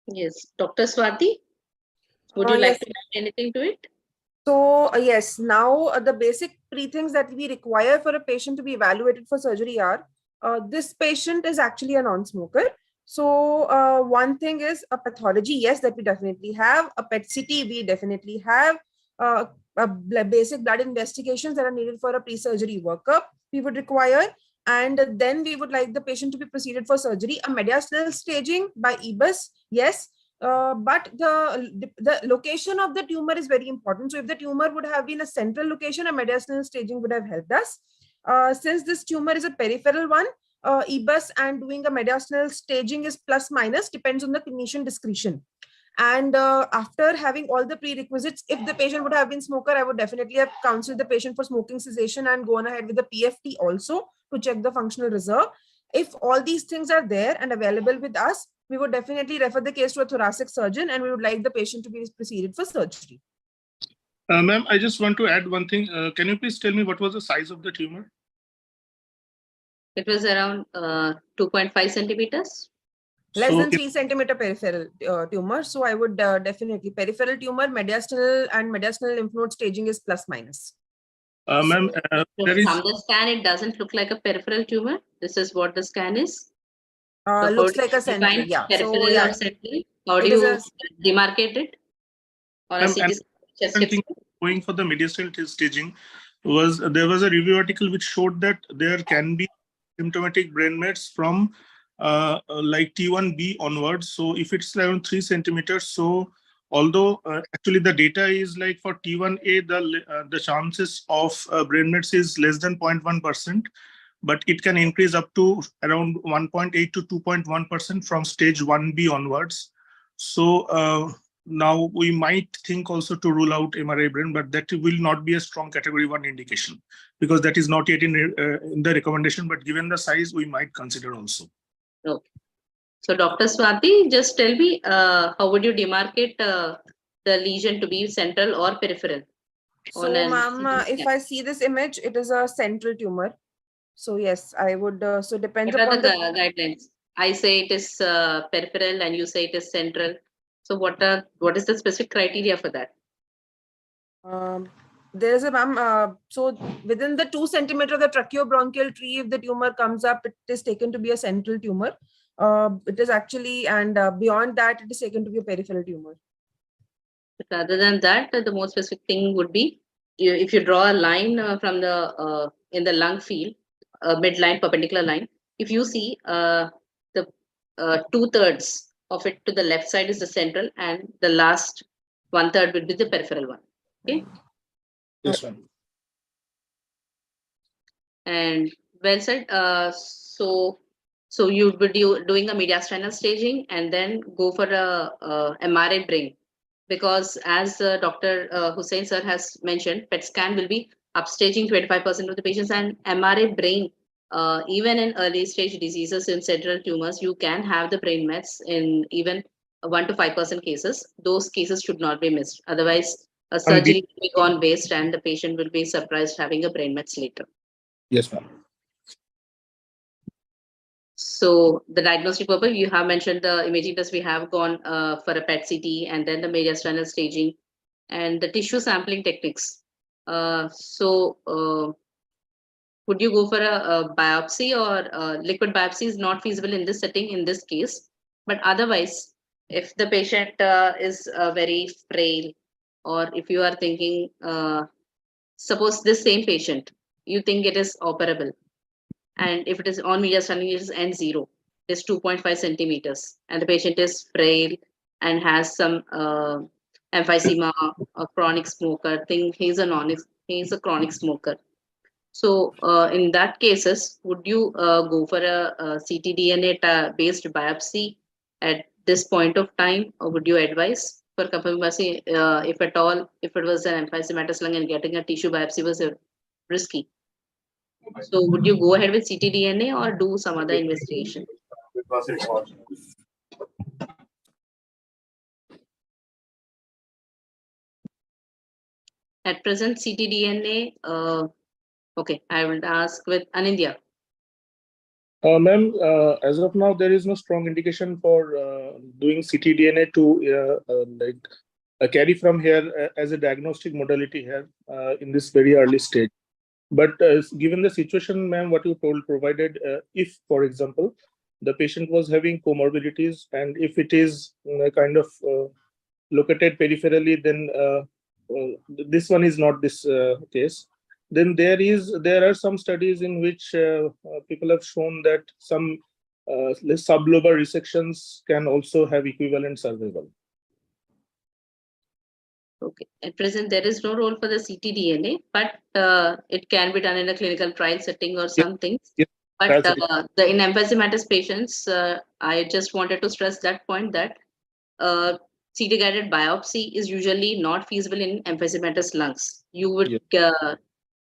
B: Yes, Dr. Swati, would you like to add anything to it?
J: So yes, now the basic pre-things that we require for a patient to be evaluated for surgery are, this patient is actually a non-smoker. So one thing is a pathology, yes, that we definitely have. A PET CT, we definitely have. Basic blood investigations that are needed for a pre-surgery workup, we would require. And then we would like the patient to be proceeded for surgery. A mediastinal staging by EBUS, yes. But the location of the tumor is very important. So if the tumor would have been a central location, a mediastinal staging would have helped us. Since this tumor is a peripheral one, EBUS and doing a mediastinal staging is plus minus, depends on the clinician discretion. And after having all the prerequisites, if the patient would have been smoker, I would definitely have counseled the patient for smoking cessation and gone ahead with the PFT also to check the functional reserve. If all these things are there and available with us, we would definitely refer the case to a thoracic surgeon, and we would like the patient to be proceeded for surgery.
I: Ma'am, I just want to add one thing. Can you please tell me what was the size of the tumor?
B: It was around 2.5 centimeters.
J: Less than 3 centimeter peripheral tumor. So I would definitely peripheral tumor, mediastinal and mediastinal lymph node staging is plus minus.
I: Ma'am, there is
B: From the scan, it doesn't look like a peripheral tumor. This is what the scan is.
J: Looks
B: how
J: like
B: do
J: a
B: you
J: central,
B: define
J: yeah. So,
B: peripheral
J: yeah,
B: or central? How do
J: it is
B: you
J: a
B: demarcate it on a
I: Ma'am,
B: CT chest
I: and
B: X-ray?
I: going for the mediastinal staging was there was a review article which showed that there can be symptomatic brain mets from like T1B onwards. So if it's around 3 centimeters, so although actually the data is like for T1A, the chances of brain mets is less than 0.1%, but it can increase up to around 1.8 to 2.1% from stage 1B onwards. So now we might think also to rule out MRI brain, but that will not be a strong category 1 indication because that is not yet in the recommendation. But given the size, we might consider also.
B: Okay. So Dr. Swati, just tell me, how would you demarcate the lesion to be central or peripheral?
J: So,
B: on an
J: ma'am,
B: CT
J: if
B: scan?
J: I see this image, it is a central tumor. So, yes, I would. So, depends
B: What are
J: upon
B: the
J: the.
B: guidelines? I say it is peripheral and you say it is central. So what is the specific criteria for that?
J: There is a, ma'am. So, within the 2 centimeter of the tracheobronchial tree, if the tumor comes up, it is taken to be a central tumor. It is actually, and beyond that, it is taken to be a peripheral tumor.
B: But other than that, the more specific thing would be if you draw a line from the in the lung field, a midline perpendicular line. If you see the 2/3 of it to the left side is the central, and the last 1/3 would be the peripheral one. Okay.
I: Yes, ma'am.
B: And well said. So you would be doing a mediastinal staging and then go for a MRI brain, because as Dr. Hussain sir has mentioned, PET scan will be upstaging 25% of the patients, and MRI brain, even in early stage diseases in central tumors, you can have the brain mets in even 1 to 5% cases. Those cases should not be missed. Otherwise, a surgery will be gone waste and the patient will be surprised having a brain mets later.
I: Yes, ma'am.
B: So the diagnostic purpose, you have mentioned the imaging test, we have gone for a PET CT and then the mediastinal staging and the tissue sampling techniques. Would you go for a biopsy, or liquid biopsy is not feasible in this setting in this case? But otherwise, if the patient is very frail, or if you are thinking, suppose this same patient, you think it is operable, and if it is on mediastinal, it is N0, it is 2.5 centimeters, and the patient is frail and has some emphysema, a chronic smoker, think he's a chronic smoker. So in that cases, would you go for a ctDNA based biopsy at this point of time, or would you advise for confirmation, if at all, if it was an emphysematous lung and getting a tissue biopsy was risky? So would you go ahead with ctDNA or do some other investigation? At present, ctDNA, okay, I will ask with Anindya.
I: Ma'am, as of now, there is no strong indication for doing ctDNA to carry from here as a diagnostic modality here in this very early stage. But given the situation, ma'am, what you provided, if, for example, the patient was having comorbidities and if it is kind of located peripherally, then this one is not this case. Then there are some studies in which people have shown that some sublobar resections can also have equivalent survival.
B: Okay. At present, there is no role for the ctDNA, but it can be done in a clinical trial setting or something.
I: Yes.
B: But in emphysematous patients, I just wanted to stress that point that CT guided biopsy is usually not feasible in emphysematous lungs. You would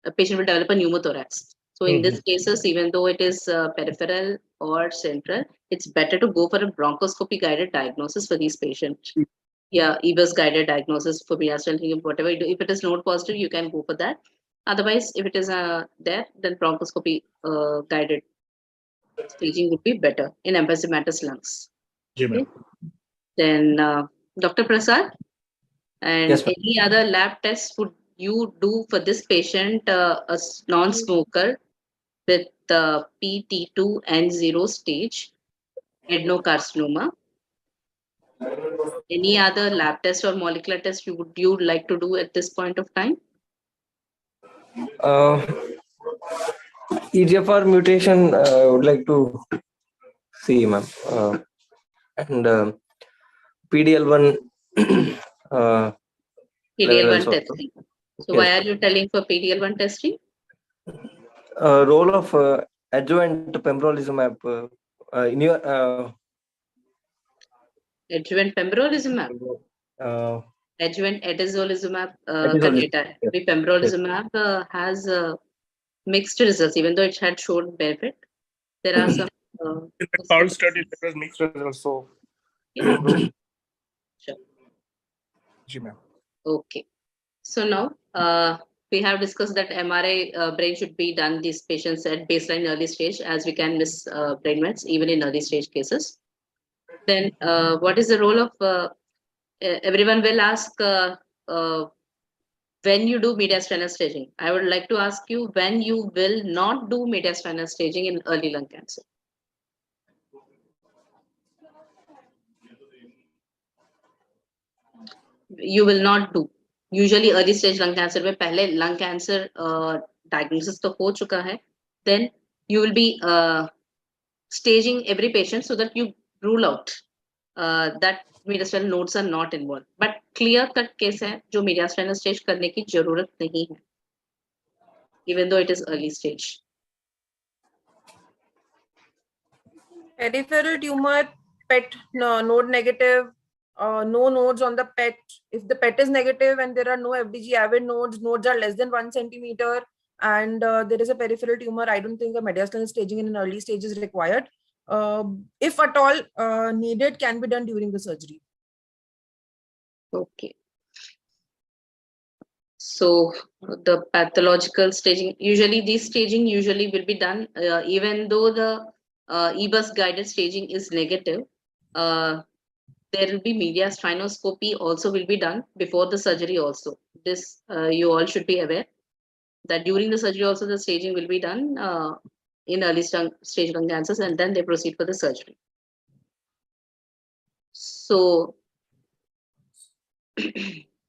B: a patient will develop a pneumothorax. So in these cases, even though it is peripheral or central, it's better to go for a bronchoscopy guided diagnosis for these patients. Yeah, EBUS guided diagnosis for mediastinal, whatever you do. If it is node positive, you can go for that. Otherwise, if it is there, then bronchoscopy guided staging would be better in emphysematous lungs. Okay. Then Dr. Prasad, and
F: Yes,
B: any other lab tests would you do for this patient a non-smoker with PT2N0 stage adenocarcinoma. Any other lab test or molecular test would you like to do at this point of time?
K: EGFR mutation, I would like to see, ma'am. And PDL1
B: PDL1
K: levels also.
B: testing. So why are you telling for PDL1 testing?
K: Role of adjuvant pembrolizumab in your
B: Adjuvant pembrolizumab. Adjuvant atezolizumab data.
K: Yes.
B: Pembrolizumab has mixed results, even though it had shown benefit. There are some.
I: In the CARL study, there was mixed results. So,
B: Yeah. Sure.
I: Ji, ma'am.
B: Okay. So now we have discussed that MRI brain should be done these patients at baseline early stage, as we can miss brain mets even in early stage cases. Then what is the role of everyone will ask when you do mediastinal staging. I would like to ask you when you will not do mediastinal staging in early lung cancer. You will not do. Usually early stage lung cancer में पहले lung cancer diagnosis तो हो चुका है. Then you will be staging every patient so that you rule out that mediastinal nodes are not involved. But clear cut case है जो mediastinal stage करने की जरूरत नहीं है, even though it is early stage.
J: Peripheral tumor, PET node negative, no nodes on the PET. If the PET is negative and there are no FDG avid nodes are less than 1 centimeter, and there is a peripheral tumor, I don't think a mediastinal staging in an early stage is required. If at all needed, can be done during the surgery.
B: Okay. So the pathological staging, usually this staging usually will be done even though the EBUS guided staging is negative. There will be mediastinoscopy also will be done before the surgery also. This you all should be aware that during the surgery also the staging will be done in early stage lung cancers, and then they proceed for the surgery. So,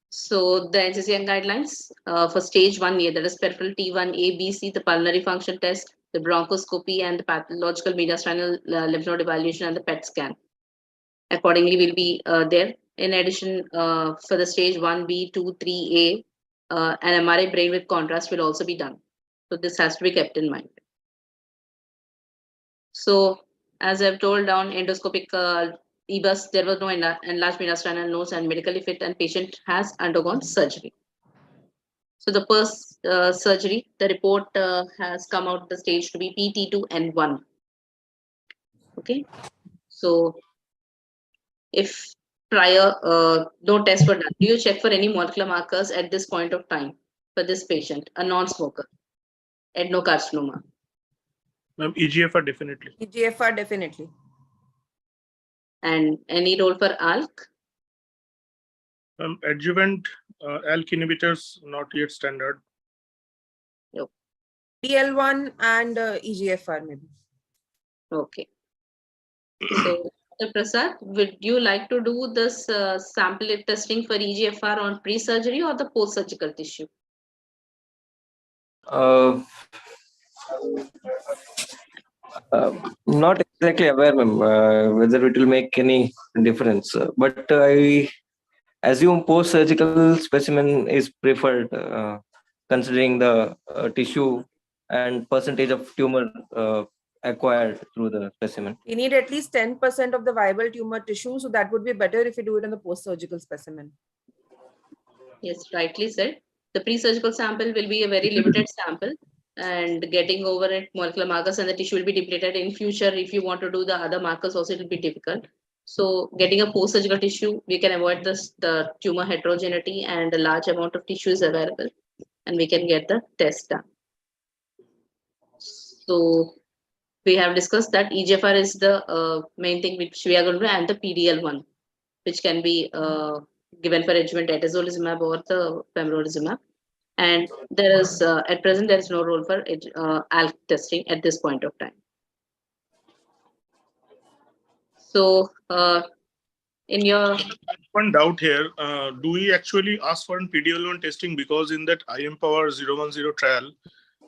B: so the NCCN guidelines for stage 1A, that is peripheral T1A, B, C, the pulmonary function test, the bronchoscopy, and the pathological mediastinal lymph node evaluation and the PET scan. Accordingly, will be there. In addition, for the stage 1B, 2, 3A, an MRI brain with contrast will also be done. So this has to be kept in mind. So as I've told down endoscopic EBUS, there was no enlarged mediastinal nodes and medically fit, and patient has undergone surgery. So the first surgery, the report has come out the stage to be PT2N1. Okay, so if prior no tests were done, do you check for any molecular markers at this point of time for this patient, a non-smoker, adenocarcinoma?
I: Ma'am, EGFR definitely.
J: EGFR definitely.
B: And any role for ALK?
I: Adjuvant ALK inhibitors not yet standard.
J: DL1 and EGFR maybe.
B: Okay. So, Dr. Prasad, would you like to do this sample testing for EGFR on pre-surgery or the post-surgical tissue?
K: Not exactly aware, ma'am, whether it will make any difference. But I assume post-surgical specimen is preferred, considering the tissue and percentage of tumor acquired through the specimen.
J: You need at least 10% of the viable tumor tissue, so that would be better if you do it on the post-surgical specimen.
B: Yes, rightly said. The pre-surgical sample will be a very limited sample, and getting over it molecular markers and the tissue will be depleted. In future, if you want to do the other markers also, it will be difficult. So getting a post-surgical tissue, we can avoid the tumor heterogeneity, and a large amount of tissue is available, and we can get the test done. So we have discussed that EGFR is the main thing which we are going to do, and the PDL1, which can be given for adjuvant atezolizumab or the pembrolizumab. And there is, at present, there is no role for ALK testing at this point of time. So, in your
I: One doubt here, do we actually ask for an PD-L1 testing? Because in that IMpower 010 trial,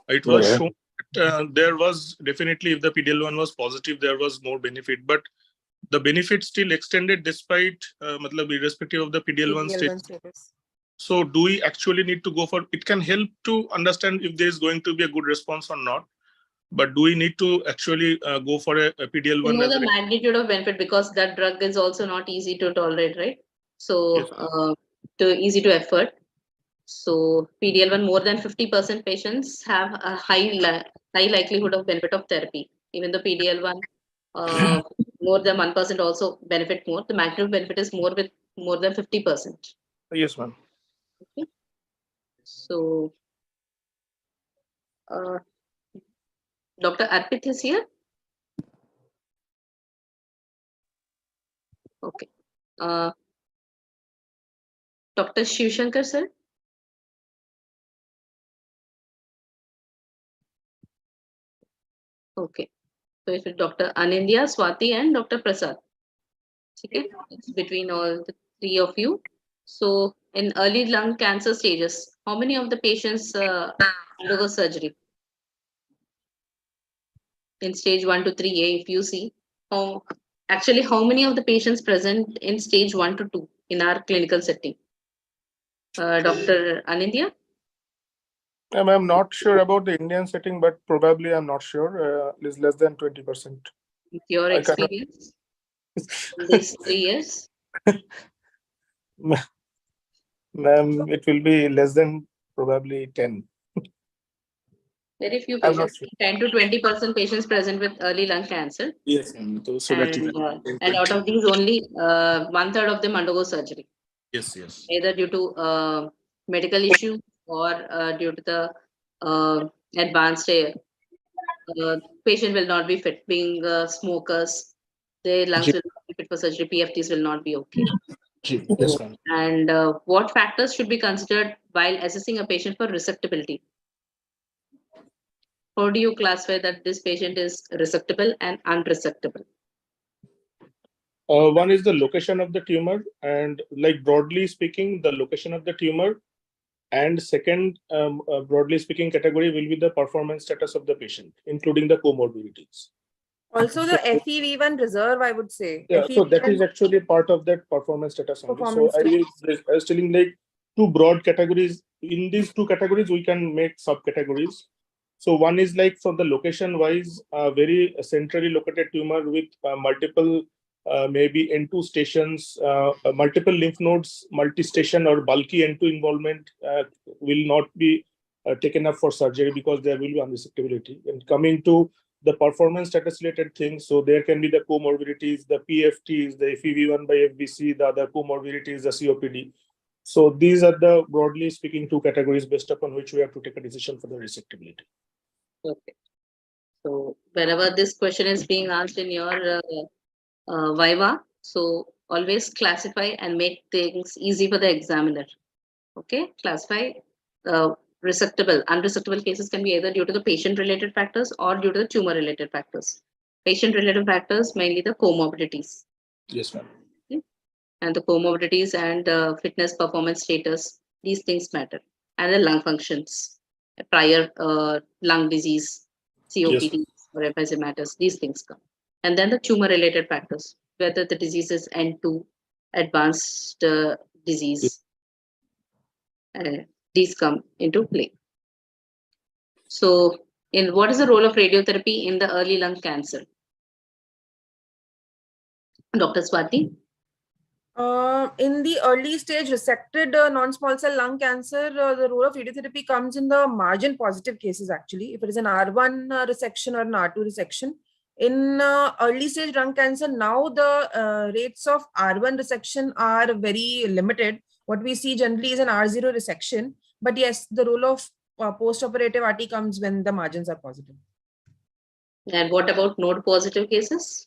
I: it was
K: Yeah.
I: shown that there was definitely, if the PD-L1 was positive, there was more benefit, but the benefit still extended despite, matlab, irrespective of the PD-L1 state.
J: PD-L1 status.
I: So do we actually need to go for, it can help to understand if there is going to be a good response or not, but do we need to actually go for a
B: you
I: PD-L1?
B: know
I: as
B: the
I: a-
B: magnitude of benefit, because that drug is also not easy to tolerate, right? So,
I: Yes.
B: easy to effort. So PD-L1 more than 50% patients have a high likelihood of benefit of therapy. Even though PD-L1 more than 1% also benefit more. The maximum benefit is more with more than 50%.
I: Yes, ma'am.
B: Okay. So Dr. Arpit is here. Okay. Dr. Shivshankar, sir. Okay. So it's with Dr. Anindya, Swati, and Dr. Prasad. Okay. It's between all the three of you. So in early lung cancer stages, how many of the patients undergo surgery? In stage 1 to 3A, if you see, how many of the patients present in stage 1 to 2 in our clinical setting? Dr. Anindya?
I: I'm not sure about the Indian setting, but probably I'm not sure. It is less than 20%.
B: With your
I: I cannot-
B: experience in these 3 years?
I: Ma'am, it will be less than probably 10.
B: Very few
I: I'm not
B: patients,
I: sure.
B: 10 to 20% patients present with early lung cancer.
I: Yes, ma'am. So that is
B: And out of these, only 1/3 of them undergo surgery,
I: yes.
B: either due to medical issue or due to the advanced patient will not be fit, being smokers, their lungs will not be fit for surgery, PFTs will not be okay.
I: Yes, ma'am.
B: And what factors should be considered while assessing a patient for resectability? How do you classify that this patient is resectable and unresectable?
I: One is the location of the tumor, and like broadly speaking, the location of the tumor. And second, broadly speaking, category will be the performance status of the patient, includuding the comorbidities.
J: Also the FEV1 reserve, I would say.
I: Yeah, so that
J: FEV1
I: is actually part of that performance status only. So
J: Performance
I: I was telling like two broad categories. In these two categories, we can make subcategories. So one is like for the location wise, very centrally located tumor with multiple maybe N2 stations, multiple lymph nodes, multi-station or bulky N2 involvement will not be taken up for surgery because there will be unresectability. And coming to the performance status related things, so there can be the comorbidities, the PFTs, the FEV1 by FBC, the other comorbidities, the COPD. So these are the broadly speaking two categories based upon which we have to take a decision for the resectability.
B: Okay. So whenever this question is being asked in your Viva, so always classify and make things easy for the examiner. Okay, classify resectable. Unresectable cases can be either due to the patient-related factors or due to the tumor-related factors. Patient-related factors, mainly the comorbidities.
I: Yes, ma'am.
B: Okay? And the comorbidities and fitness performance status, these things matter. And the lung functions, prior lung disease, COPD, or emphysematis, these things come. And then the tumor-related factors, whether the disease is N2, advanced disease, these come into play. So, what is the role of radiotherapy in the early lung cancer? Dr. Swati?
J: In the early stage resected non-small cell lung cancer, the role of radiotherapy comes in the margin positive cases actually. If it is an R1 resection or an R2 resection. In early stage lung cancer, now the rates of R1 resection are very limited. What we see generally is an R0 resection. But yes, the role of post-operative RT comes when the margins are positive.
B: And what about node positive cases?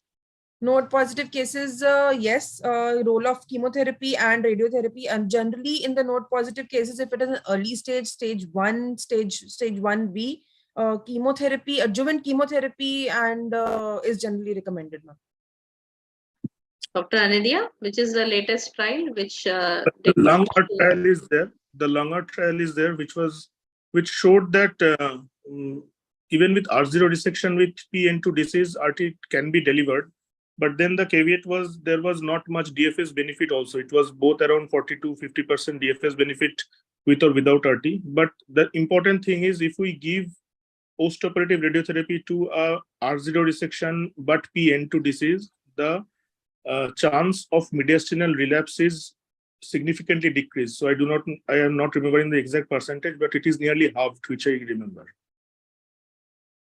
J: Node positive cases, yes, role of chemotherapy and radiotherapy. And generally in the node positive cases, if it is an early stage, stage 1B, chemotherapy, adjuvant chemotherapy and is generally recommended, ma'am.
B: Dr. Anidia, which is the latest trial which
I: The
B: did
I: lung
B: not
I: art
B: show-
I: trial is there. The lung art trial is there, which showed that even with R0 resection with PN2 disease, RT can be delivered. But then the caveat was there was not much DFS benefit also. It was both around 40 to 50% DFS benefit with or without RT. But the important thing is if we give postoperative radiotherapy to a R0 resection but PN2 disease, the chance of mediastinal relapse is significantly decreased. So I am not remembering the exact percentage, but it is nearly halved, which I remember.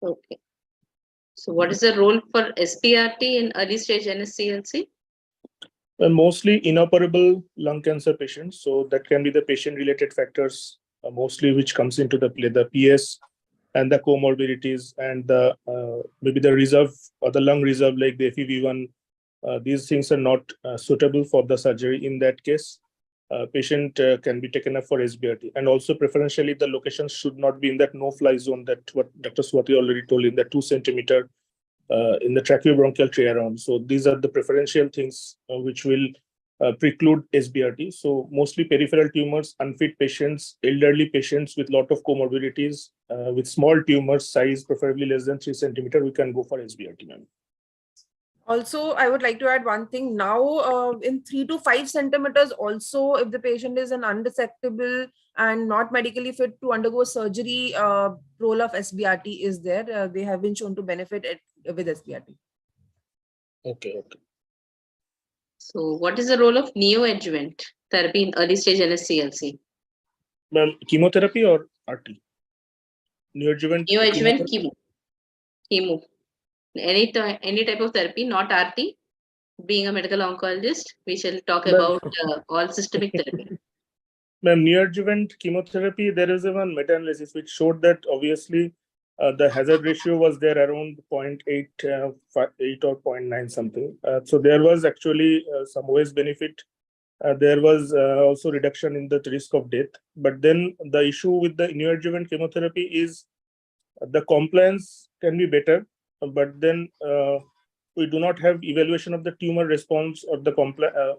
B: Okay. So what is the role for SPRT in early stage NSCLC?
I: Mostly inoperable lung cancer patients. So that can be the patient-related factors, mostly which comes into the play, the PS and the comorbidities and the maybe the reserve or the lung reserve like the FEV1. These things are not suitable for the surgery. In that case, patient can be taken up for SBRT. And also preferentially the location should not be in that no-fly zone that what Dr. Swati already told in the 2 centimeter in the tracheobronchial tree around. So these are the preferential things which will preclude SBRT. So mostly peripheral tumors, unfit patients, elderly patients with lot of comorbidities, with small tumors size, preferably less than 3 centimeter, we can go for SBRT.
J: Also, I would like to add one thing. Now, in 3 to 5 centimeters, also, if the patient is an undetectable and not medically fit to undergo surgery, role of SBRT is there. They have been shown to benefit with SBRT.
I: Okay.
B: So what is the role of neoadjuvant therapy in early stage NSCLC?
I: Ma'am, chemotherapy or RT? Neoadjuvant
B: Neoadjuvant chemo. Any type of therapy, not RT. Being a medical oncologist, we shall talk about all systemic therapy.
I: Ma'am, neoadjuvant chemotherapy, there is a one meta-analysis which showed that obviously the hazard ratio was there around 0.8 or 0.9 something. So there was actually some OS benefit. There was also reduction in the risk of death. But then the issue with the neoadjuvant chemotherapy is the compliance can be better, but then we do not have evaluation of the tumor response or the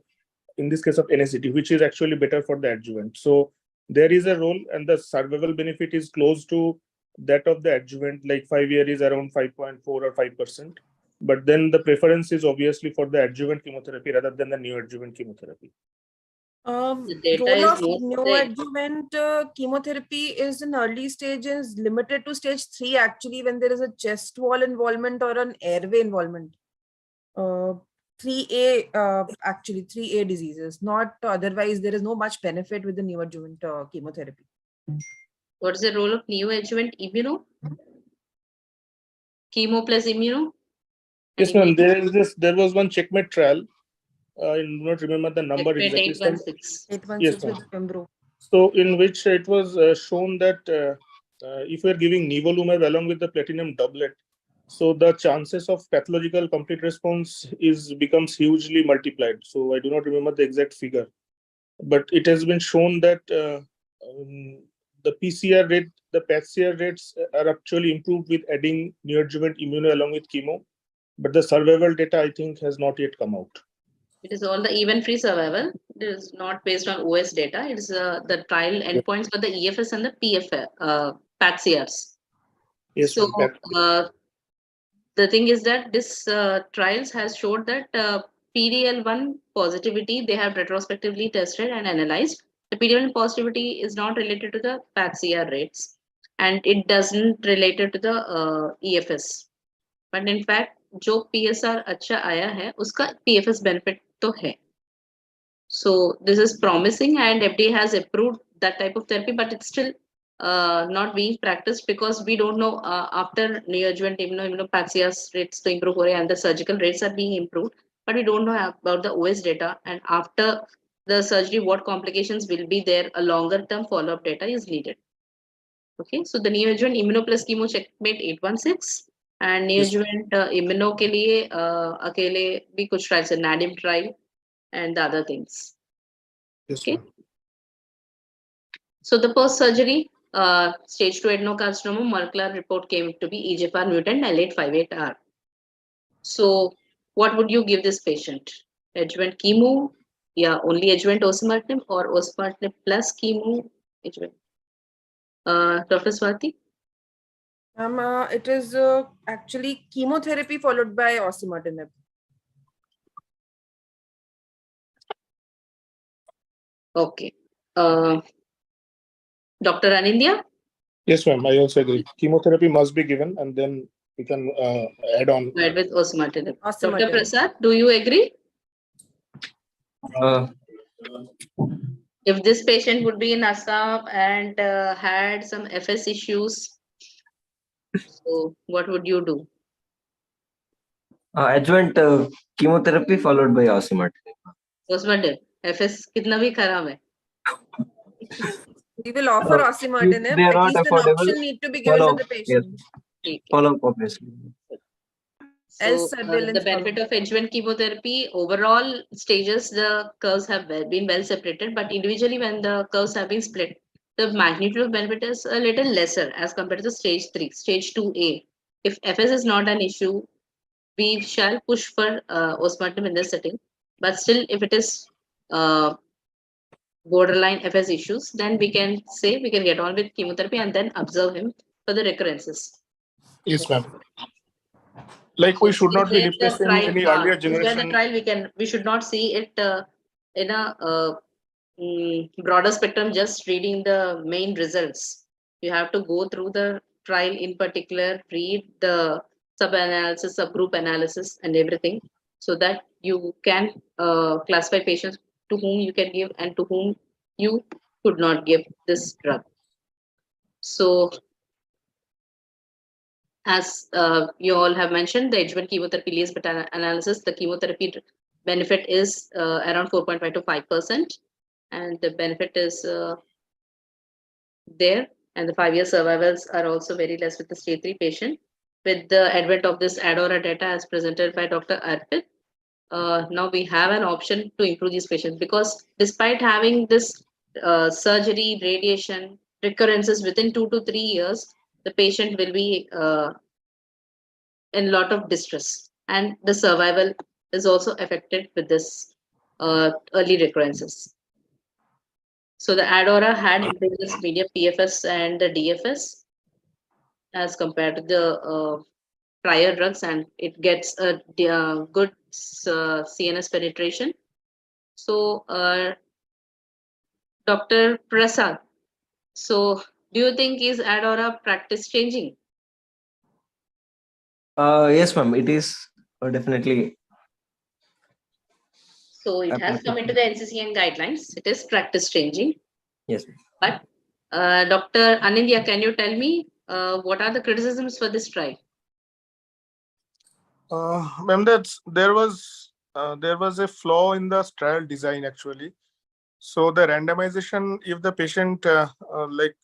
I: in this case of NSCT, which is actually better for the adjuvant. So there is a role, and the survival benefit is close to that of the adjuvant, like 5 year is around 5.4 or 5%. But then the preference is obviously for the adjuvant chemotherapy rather than the neoadjuvant chemotherapy.
B: The data
J: Role
B: is
J: of
B: not there.
J: neoadjuvant chemotherapy is in early stages, limited to stage 3 actually, when there is a chest wall involvement or an airway involvement. 3A actually 3A diseases, not otherwise there is no much benefit with the neoadjuvant chemotherapy.
B: What is the role of neoadjuvant immuno? Chemo plus immuno?
I: Yes, ma'am. There was one checkmate trial. I do not remember the number
B: Checkmate
I: exactly.
J: 816
I: Yes,
J: with Pembro.
I: So in which it was shown that if we are giving nivolumab along with the platinum doublet, so the chances of pathological complete response becomes hugely multiplied. So I do not remember the exact figure, but it has been shown that the PCR rate, the PCR rates are actually improved with adding neoadjuvant immuno along with chemo, but the survival data I think has not yet come out.
B: It is all the event-free survival. It is not based on OS data. It is the trial endpoints for the EFS and the PFS, PATCRs.
I: Yes,
B: so
I: ma'am.
B: the thing is that this trials has showed that PD-L1 positivity, they have retrospectively tested and analyzed. The PD-L1 positivity is not related to the PATCR rates, and it doesn't related to the EFS. But in fact, जो PSR अच्छा आया है, उसका PFS benefit तो है. So this is promising, and FDA has approved that type of therapy, but it's still not being practiced because we don't know after neoadjuvant immunopathia rates to improve and the surgical rates are being improved, but we don't know about the OS data, and after the surgery what complications will be there, a longer term follow-up data is needed. Okay, so the neoadjuvant immuno plus chemo checkmate 816 And
I: Yes.
B: neoadjuvant immuno के लिए अकेले भी कुछ trials है, NADIM trial and the other things.
I: Yes,
B: Okay.
I: ma'am.
B: So the post-surgery stage 2 adenocarcinoma molecular report came to be EGFR mutant L858R. So what would you give this patient? Adjuvant chemo, yeah, only adjuvant osimertinib or osimertinib plus chemo adjuvant? Dr. Swati?
J: It is actually chemotherapy followed by osimertinib.
B: Okay. Dr. Anindya?
I: Yes, ma'am. I also agree. Chemotherapy must be given, and then we can add on.
B: Right, with osimertinib. Dr.
J: Osimertinib.
B: Prasad, do you agree?
K: Uh,
B: If this patient would be in Assam and had some FS issues, so what would you do?
K: adjuvant chemotherapy followed by osimertinib.
B: Osimertinib. FS कितना भी खराब है.
J: We will offer
K: If
J: osimertinib.
K: they are
J: At
K: not
J: least an
K: affordable,
J: option need to be given to
K: follow
J: the
K: up. Yes,
J: patient.
B: ठीक है.
K: follow up obviously.
B: So,
J: Else surveillance
B: the benefit of adjuvant chemotherapy, overall stages, the curves have been well separated, but individually when the curves have been split, the magnitude of benefit is a little lesser as compared to stage 3, stage 2A. If FS is not an issue, we shall push for osimertinib in this setting. But still, if it is borderline FS issues, then we can say we can get on with chemotherapy and then observe him for the recurrences.
I: Yes, ma'am. Like we should not be
B: This is where the
I: replacing
B: trial-
I: any earlier
B: this is where the
I: generation.
B: trial we should not see it in a broader spectrum, just reading the main results. You have to go through the trial in particular, read the sub-analysis, subgroup analysis and everything, so that you can classify patients to whom you can give and to whom you could not give this drug. So as you all have mentioned, the adjuvant chemotherapy Lees meta-analysis, the chemotherapy benefit is around 4.5 to 5%, and the benefit is there, and the 5-year survivals are also very less with the stage 3 patient. With the advent of this ADAURA data as presented by Dr. Arpit, now we have an option to improve these patients, because despite having this surgery, radiation, recurrences within 2 to 3 years, the patient will be in a lot of distress, and the survival is also affected with this early recurrences. So the ADAURA had improved this median PFS and the DFS as compared to the prior drugs, and it gets a good CNS penetration. So Dr. Prasad, so do you think is ADAURA practice changing?
K: Yes, ma'am. It is definitely.
B: So it has come into the NCCN guidelines. It is practice changing.
K: Yes.
B: But Dr. Anindya, can you tell me what are the criticisms for this trial?
I: Ma'am, there was a flaw in the trial design actually. So the randomization, if the patient like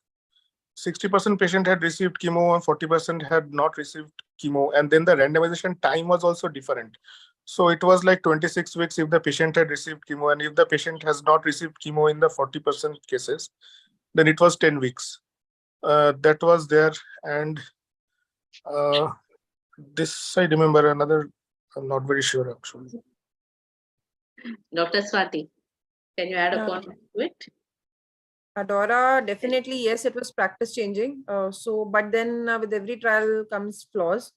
I: 60% patient had received chemo and 40% had not received chemo, and then the randomization time was also different. So it was like 26 weeks if the patient had received chemo, and if the patient has not received chemo in the 40% cases, then it was 10 weeks. That was there, and this I remember another. I'm not very sure actually.
B: Dr. Swati, can you add upon to it?
J: ADAURA, definitely, yes, it was practice changing. But then with every trial comes flaws.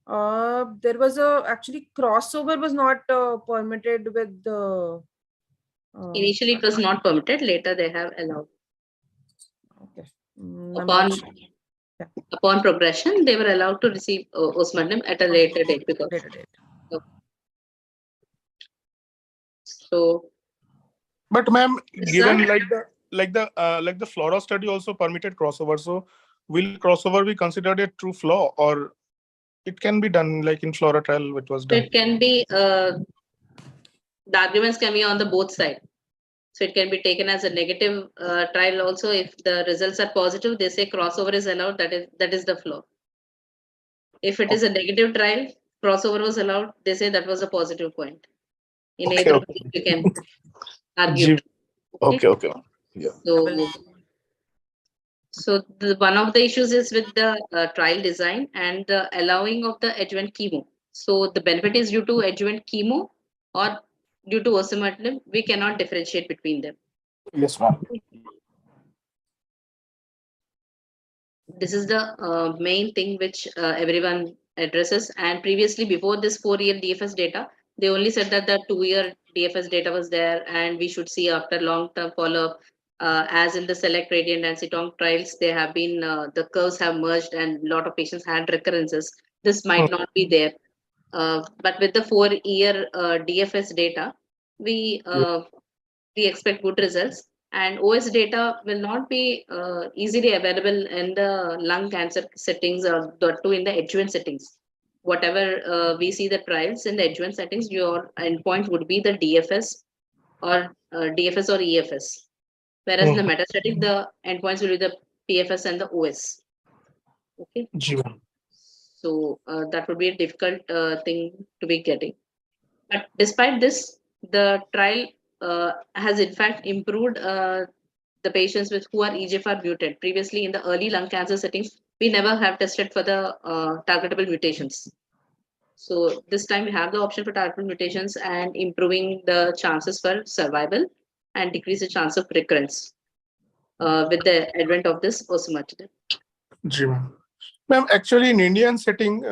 J: There was actually crossover was not permitted with the.
B: Initially, it was not permitted. Later, they have allowed.
J: Okay.
B: Upon progression, they were allowed to receive osimertinib at a later date because.
J: Later date.
B: So.
I: But ma'am, given like the FLORA study also permitted crossover, so will crossover be considered a true flaw, or it can be done like in FLORA trial it was done?
B: It can be, the arguments can be on the both sides. So it can be taken as a negative trial also. If the results are positive, they say crossover is allowed, that is the flaw. If it is a negative trial, crossover was allowed. They say that was a positive point. In
I: Okay,
B: either
I: okay.
B: way, you can argue.
I: Okay. Yeah.
B: So one of the issues is with the trial design and the allowing of the adjuvant chemo. So the benefit is due to adjuvant chemo or due to osimertinib. We cannot differentiate between them.
I: Yes, ma'am.
B: This is the main thing which everyone addresses. And previously, before this 4-year DFS data, they only said that the 2-year DFS data was there and we should see after long-term follow-up. As in the SELECT, RADIANT, and CITOM trials, they have been, the curves have merged and a lot of patients had recurrences. This might not be there. But with the 4-year DFS data, we expect good results. And OS data will not be easily available in the lung cancer settings or the two in the adjuvant settings. Whatever we see the trials in the adjuvant settings, your endpoint would be the DFS or EFS. Whereas in the metastatic, the endpoints will be the PFS and the OS. Okay. So that would be a difficult thing to be getting. But despite this, the trial has in fact improved the patients with who are EGFR mutant. Previously, in the early lung cancer settings, we never have tested for the targetable mutations. So this time we have the option for targetable mutations and improving the chances for survival and decrease the chance of recurrence with the advent of this osimertinib.
I: Ma'am, actually in Indian setting,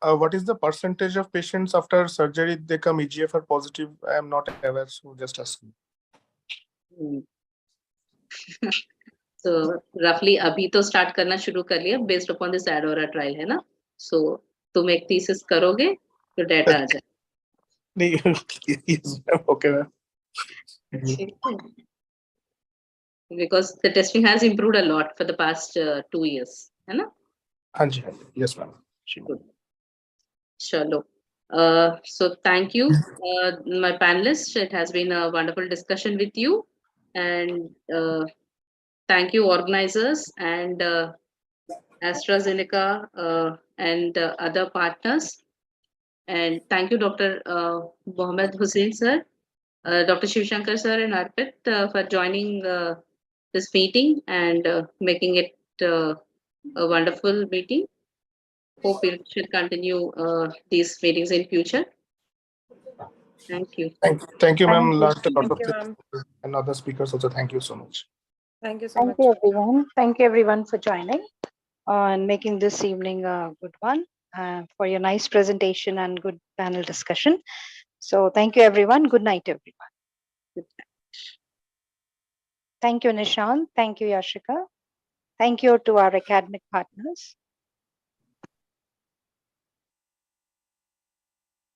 I: what is the percentage of patients after surgery they come EGFR positive? I am not aware, so just asking.
B: So roughly अभी तो start करना शुरू कर लिया based upon this ADAURA trial है ना. So तुम एक thesis करोगे तो data आ जाए.
I: Yes, ma'am. Okay, ma'am.
B: Because the testing has improved a lot for the past 2 years, है ना?
I: Hanji. Yes, ma'am.
B: Good. Chalo. So thank you, my panelists. It has been a wonderful discussion with you, and thank you, organizers and AstraZeneca and other partners. And thank you, Dr. Mohammed Hussain sir, Dr. Shivshankar sir, and Arpit for joining this meeting and making it a wonderful meeting. Hope we should continue these meetings in future. Thank you.
I: Thank you, ma'am.
J: Thank you, ma'am.
I: And other speakers also. Thank you so much.
J: Thank you so
H: Thank
J: much.
H: you, everyone. Thank you, everyone, for joining and making this evening a good one, for your nice presentation and good panel discussion. So thank you, everyone. Good night, everyone. Thank you, Nishant. Thank you, Yashika. Thank you to our academic partners.